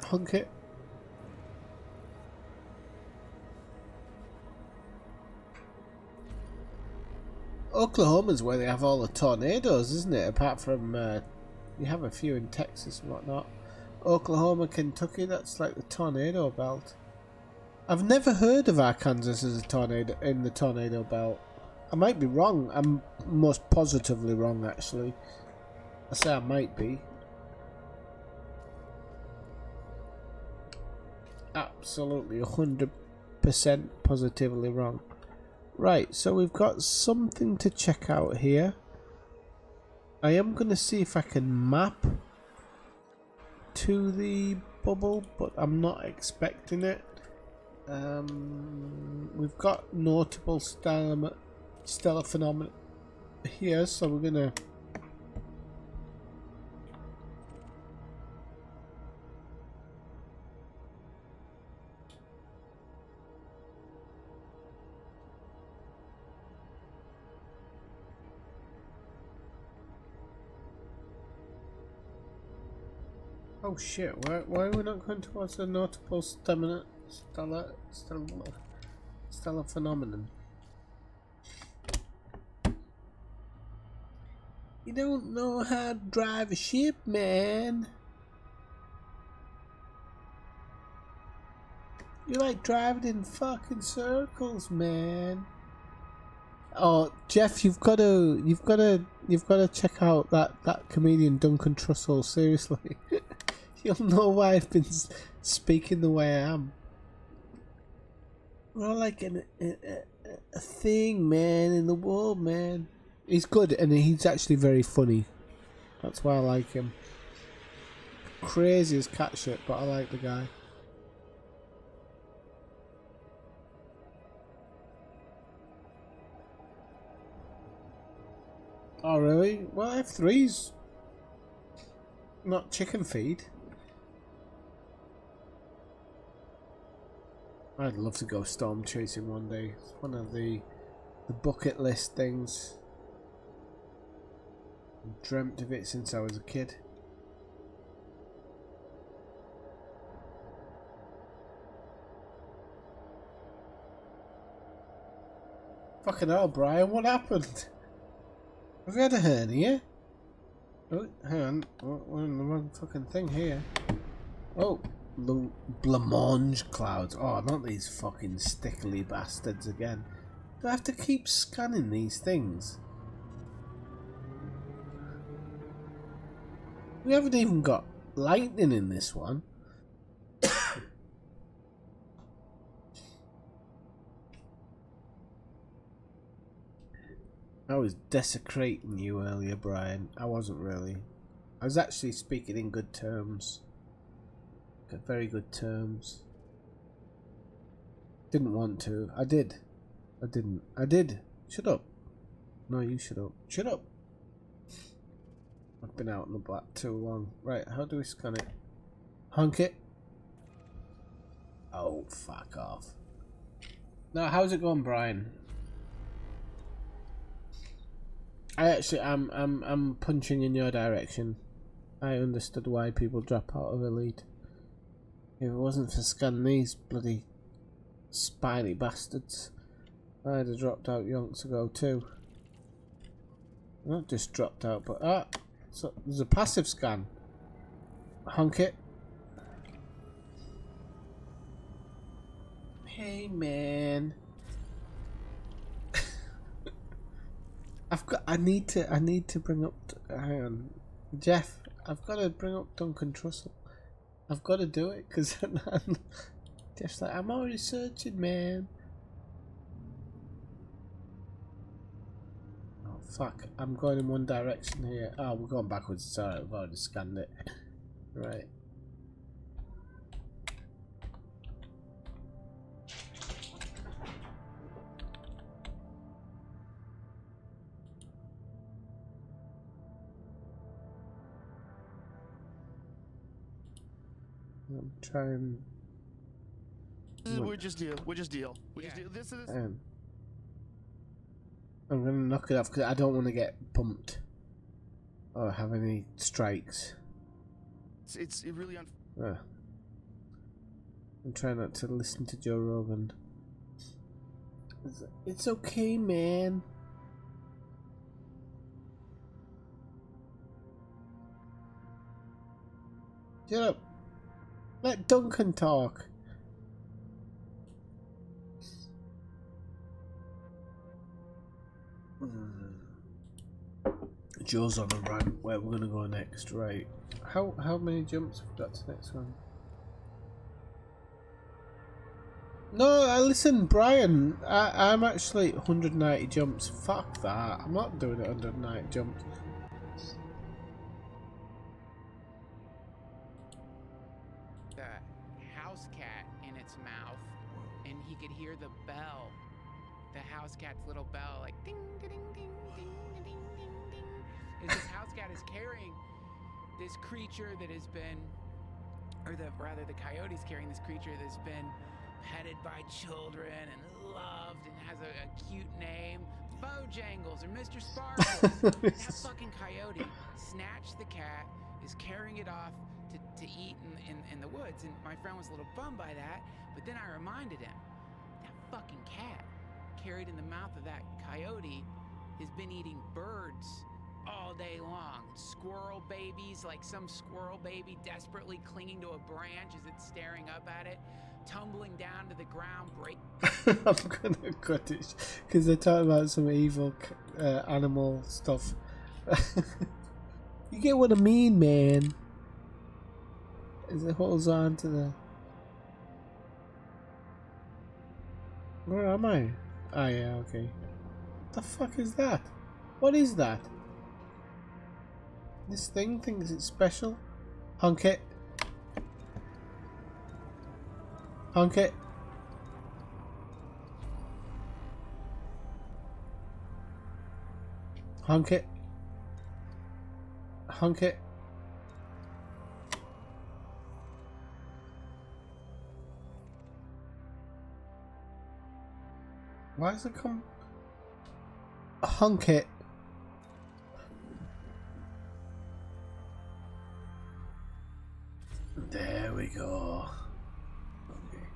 A: hunk it. Oklahoma's where they have all the tornadoes, isn't it? Apart from you have a few in Texas and whatnot. Oklahoma, Kentucky, that's like the tornado belt. I've never heard of Arkansas as a tornado in the tornado belt. I might be wrong. I'm most positively wrong, actually. I say I might be. Absolutely 100% positively wrong. Right, so we've got something to check out here. I am going to see if I can map to the bubble, but I'm not expecting it. We've got notable stellar phenomena here, so we're gonna oh shit, why are we not going towards the notable stellar phenomenon? You don't know how to drive a ship, man. You like driving in fucking circles, man. Oh, Jeff, you've got to check out that comedian Duncan Trussell. Seriously, you'll know why I've been speaking the way I am. We're all like a thing, man, in the world, man. He's good, and he's actually very funny. That's why I like him. Crazy as cat shit, but I like the guy. Oh really? Well, F3's not chicken feed. I'd love to go storm chasing one day. It's one of the bucket list things. I've dreamt of it since I was a kid. Fucking hell, Brian, what happened? Have you had a hernia? Oh, hang on. We're in the wrong fucking thing here. Oh, the blancmange clouds. Oh, not these fucking stickly bastards again. Do I have to keep scanning these things? We haven't even got lightning in this one. I was desecrating you earlier, Brian. I wasn't really. I was actually speaking in good terms. Very good terms. Didn't want to. I did. I didn't. I did. Shut up. No, you shut up. Shut up. I've been out in the black too long. Right, how do we scan it? Hunk it. Oh, fuck off. Now, how's it going, Brian? I'm punching in your direction. I understood why people drop out of Elite. If it wasn't for scanning these bloody spiny bastards, I'd have dropped out yonks ago too. Not just dropped out, but so there's a passive scan. Hunk it. Hey man. I need to bring up. Hang on, Jeff. I've got to bring up Duncan Trussell. I've got to do it because Jeff's like, I'm already searching, man. Oh fuck! I'm going in one direction here. Oh, we're going backwards. It's alright. We've already scanned it. Right. I'm trying.
B: We just deal. This is.
A: I'm gonna knock it off because I don't want to get bumped or have any strikes.
B: It's really
A: I'm trying not to listen to Joe Rogan. It's okay, man. Shut up. Let Duncan talk. Joe's on a rant. Where we're gonna go next, right? How many jumps have we got to the next one? No, listen, Brian. I'm actually 190 jumps. Fuck that. I'm not doing it 190 jumps.
C: The house cat in its mouth, and he could hear the bell. The house cat's little bell, like ding, ding, ding, ding, ding, ding, ding, ding. Is this house cat is carrying this creature that has been, or rather the coyote's carrying this creature that's been petted by children and loved and has a cute name, Bojangles or Mr. Sparkles. That fucking coyote snatched the cat, is carrying it off to eat in the woods, and my friend was a little bummed by that, but then I reminded him, that fucking cat carried in the mouth of that coyote has been eating birds all day long. Squirrel babies, like some squirrel baby desperately clinging to a branch as it's staring up at it, tumbling down to the ground,
A: I'm gonna cut it because they're talking about some evil animal stuff. You get what I mean, man. As it holds on to the... Where am I? Ah, yeah, okay. What the fuck is that? What is that? This thing thinks it's special? Honk it. Honk it. Honk it. Honk it. Why does it come? Honk it. There we go. Okay.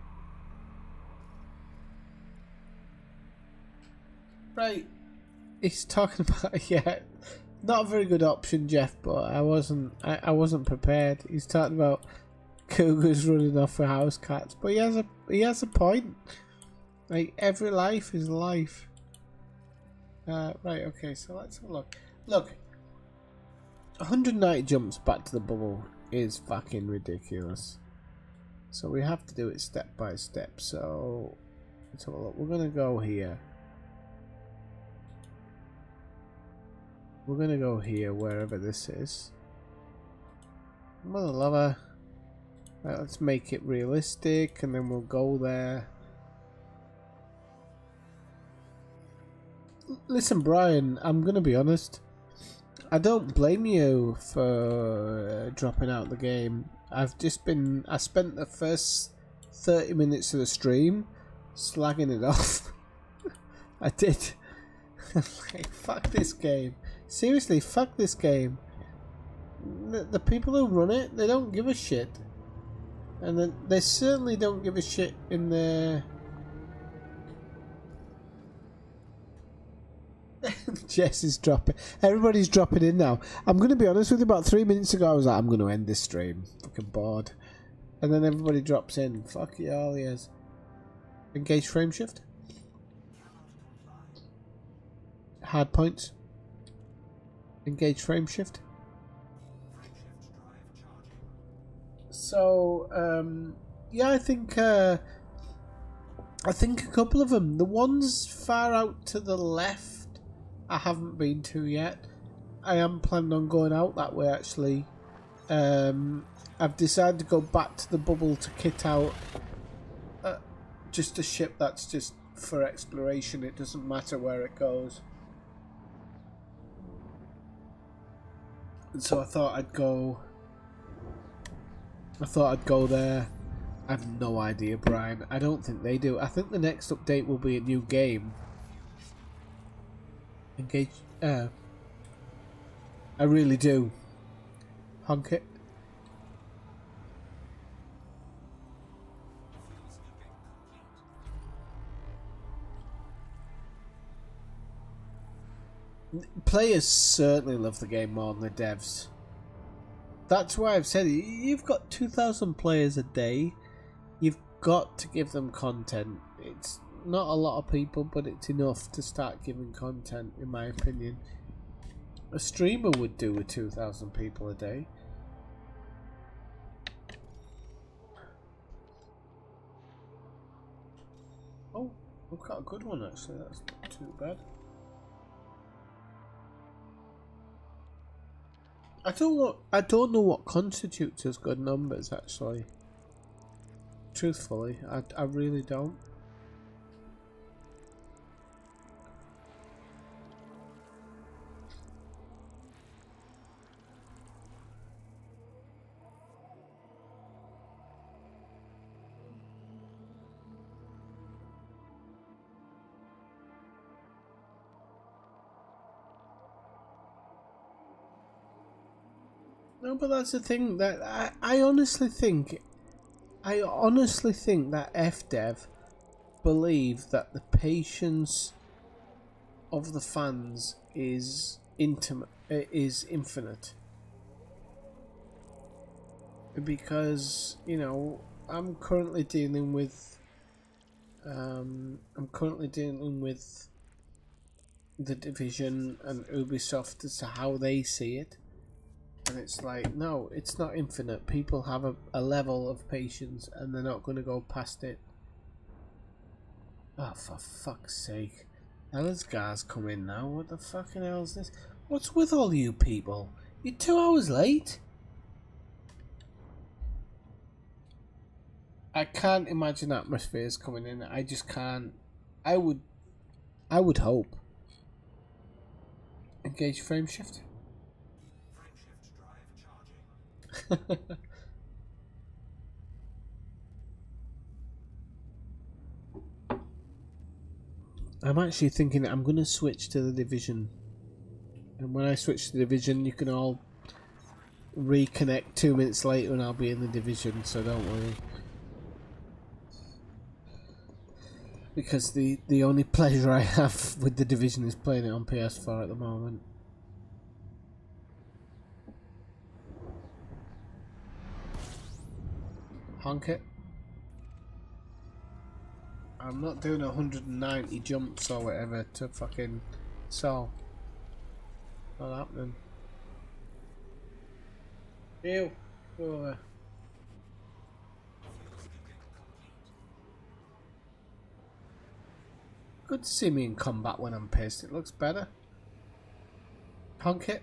A: Right. He's talking about, yeah, not a very good option, Jeff, but I wasn't prepared. He's talking about cougars running off for house cats, but he has a point. Like, every life is life. Right, okay, so let's have a look. Look, 190 jumps back to the bubble is fucking ridiculous. So we have to do it step by step. So let's have a look. We're gonna go here. We're gonna go here, wherever this is. Mother lover. Right, let's make it realistic, and then we'll go there. Listen, Brian, I'm gonna be honest. I don't blame you for dropping out the game. I spent the first 30 minutes of the stream slagging it off. I did. Like, fuck this game. Seriously, fuck this game. The people who run it, they don't give a shit. And then they certainly don't give a shit in their... Jess is dropping. Everybody's dropping in now. I'm going to be honest with you, about 3 minutes ago I was like, I'm going to end this stream. Fucking bored. And then everybody drops in. Fuck you all, yes. Engage frame shift. Hard points. Engage frame shift. So, yeah, I think a couple of them. The ones far out to the left, I haven't been to yet. I am planning on going out that way, actually. I've decided to go back to the bubble to kit out just a ship that's just for exploration. It doesn't matter where it goes. And so I thought I'd go there. I have no idea, Brian. I don't think they do. I think the next update will be a new game. Engage. I really do. Honk it. Players certainly love the game more than the devs. that's why I've said it. You've got 2,000 players a day. You've got to give them content. It's not a lot of people, but it's enough to start giving content, in my opinion. A streamer would do with 2,000 people a day. Oh, we've got a good one actually. That's not too bad. I don't know what constitutes as good numbers actually. Truthfully, I really don't. No, but that's the thing that I honestly think that FDev believe that the patience of the fans is infinite. Because, you know, I'm currently dealing with the Division and Ubisoft as to how they see it. And it's like, no, it's not infinite. People have a level of patience and they're not going to go past it. Oh, for fuck's sake. Now this guy's come in now. What the fucking hell is this? What's with all you people? You're 2 hours late? I can't imagine atmospheres coming in. I just can't. I would hope. Engage frame shift. I'm actually thinking I'm going to switch to the Division. And when I switch to the Division, you can all reconnect 2 minutes later and I'll be in the Division, so don't worry. Because the only pleasure I have with the Division is playing it on PS4 at the moment. Honk it. I'm not doing 190 jumps or whatever to fucking Saul. Not happening. Ew. Go over. Good to see me in combat when I'm pissed. It looks better. Honk it.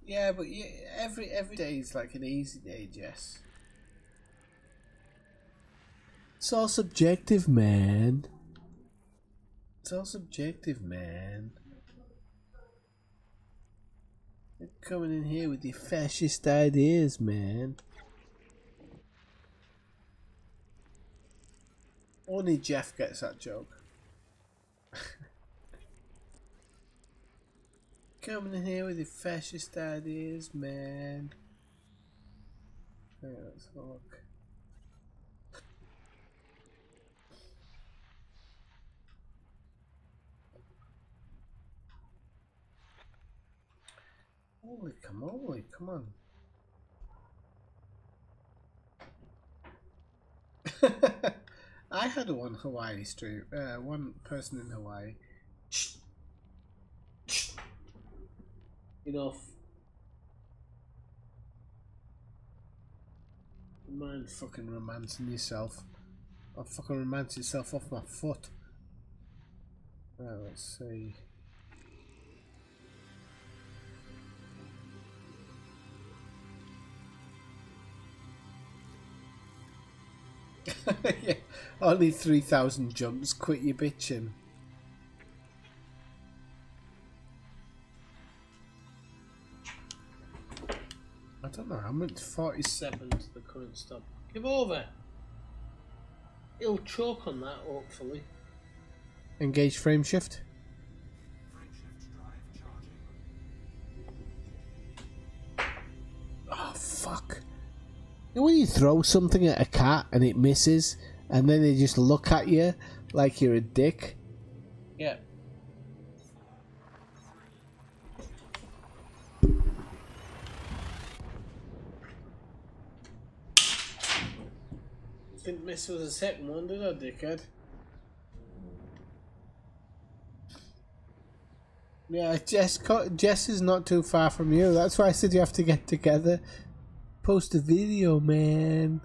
A: Yeah, but yeah, every day is like an easy day, Jess. It's all subjective, man. It's all subjective, man. You're coming in here with your fascist ideas, man. Only Jeff gets that joke. Coming in here with your fascist ideas, man. Right, let's have a look. Holy camole, come on. I had one Hawaii stream, one person in Hawaii. Enough. Mind fucking romancing yourself. I'll fucking romance yourself off my foot. Right, let's see. Yeah, only 3,000 jumps. Quit your bitching. I don't know. I'm at 47 to the current stop. Give over. It'll choke on that, hopefully. Engage frame shift. Oh fuck! You know when you throw something at a cat and it misses, and then they just look at you like you're a dick. Yeah. Didn't miss with the second one, did I, dickhead? Yeah, Jess is not too far from you. That's why I said you have to get together. Post a video, man.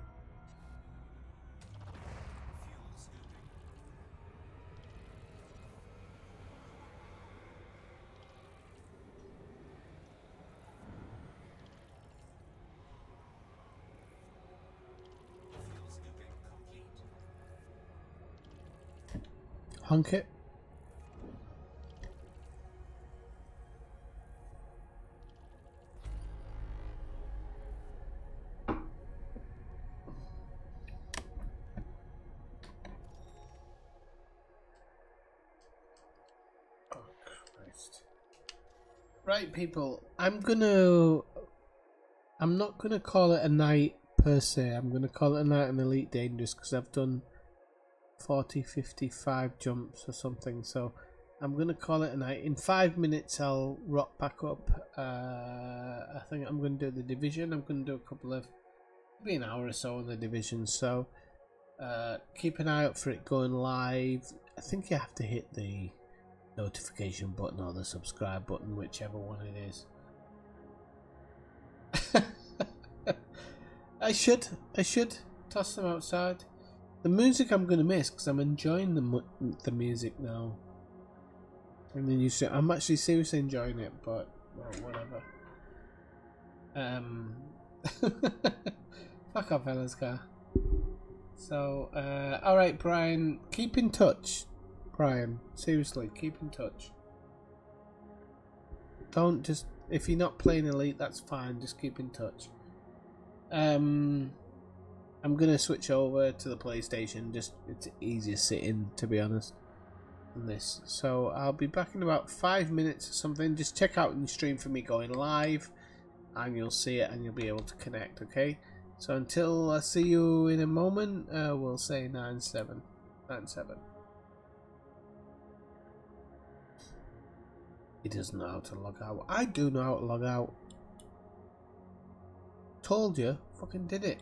A: Honk it. Right, people, I'm not gonna call it a night per se. I'm gonna call it a night on Elite Dangerous because I've done 40, 55 jumps or something. So I'm gonna call it a night. In 5 minutes, I'll rock back up. I think I'm gonna do the division. I'm gonna do a couple of, maybe an hour or so on the division. So keep an eye out for it going live. I think you have to hit the notification button or the subscribe button, whichever one it is. I should toss them outside. The music I'm gonna miss because I'm enjoying the music now. And then I'm actually seriously enjoying it, but well, whatever. Fuck off, Ella's car. So, alright, Brian, keep in touch. Brian, seriously, keep in touch. Don't just, if you're not playing Elite, that's fine, just keep in touch. I'm gonna switch over to the PlayStation, just it's easier sitting, to be honest, than this. So I'll be back in about 5 minutes or something. Just check out the stream for me going live and you'll see it and you'll be able to connect, okay? So until I see you in a moment, we'll say 9-7. 9-7. He doesn't know how to log out. I do know how to log out. Told you. Fucking did it.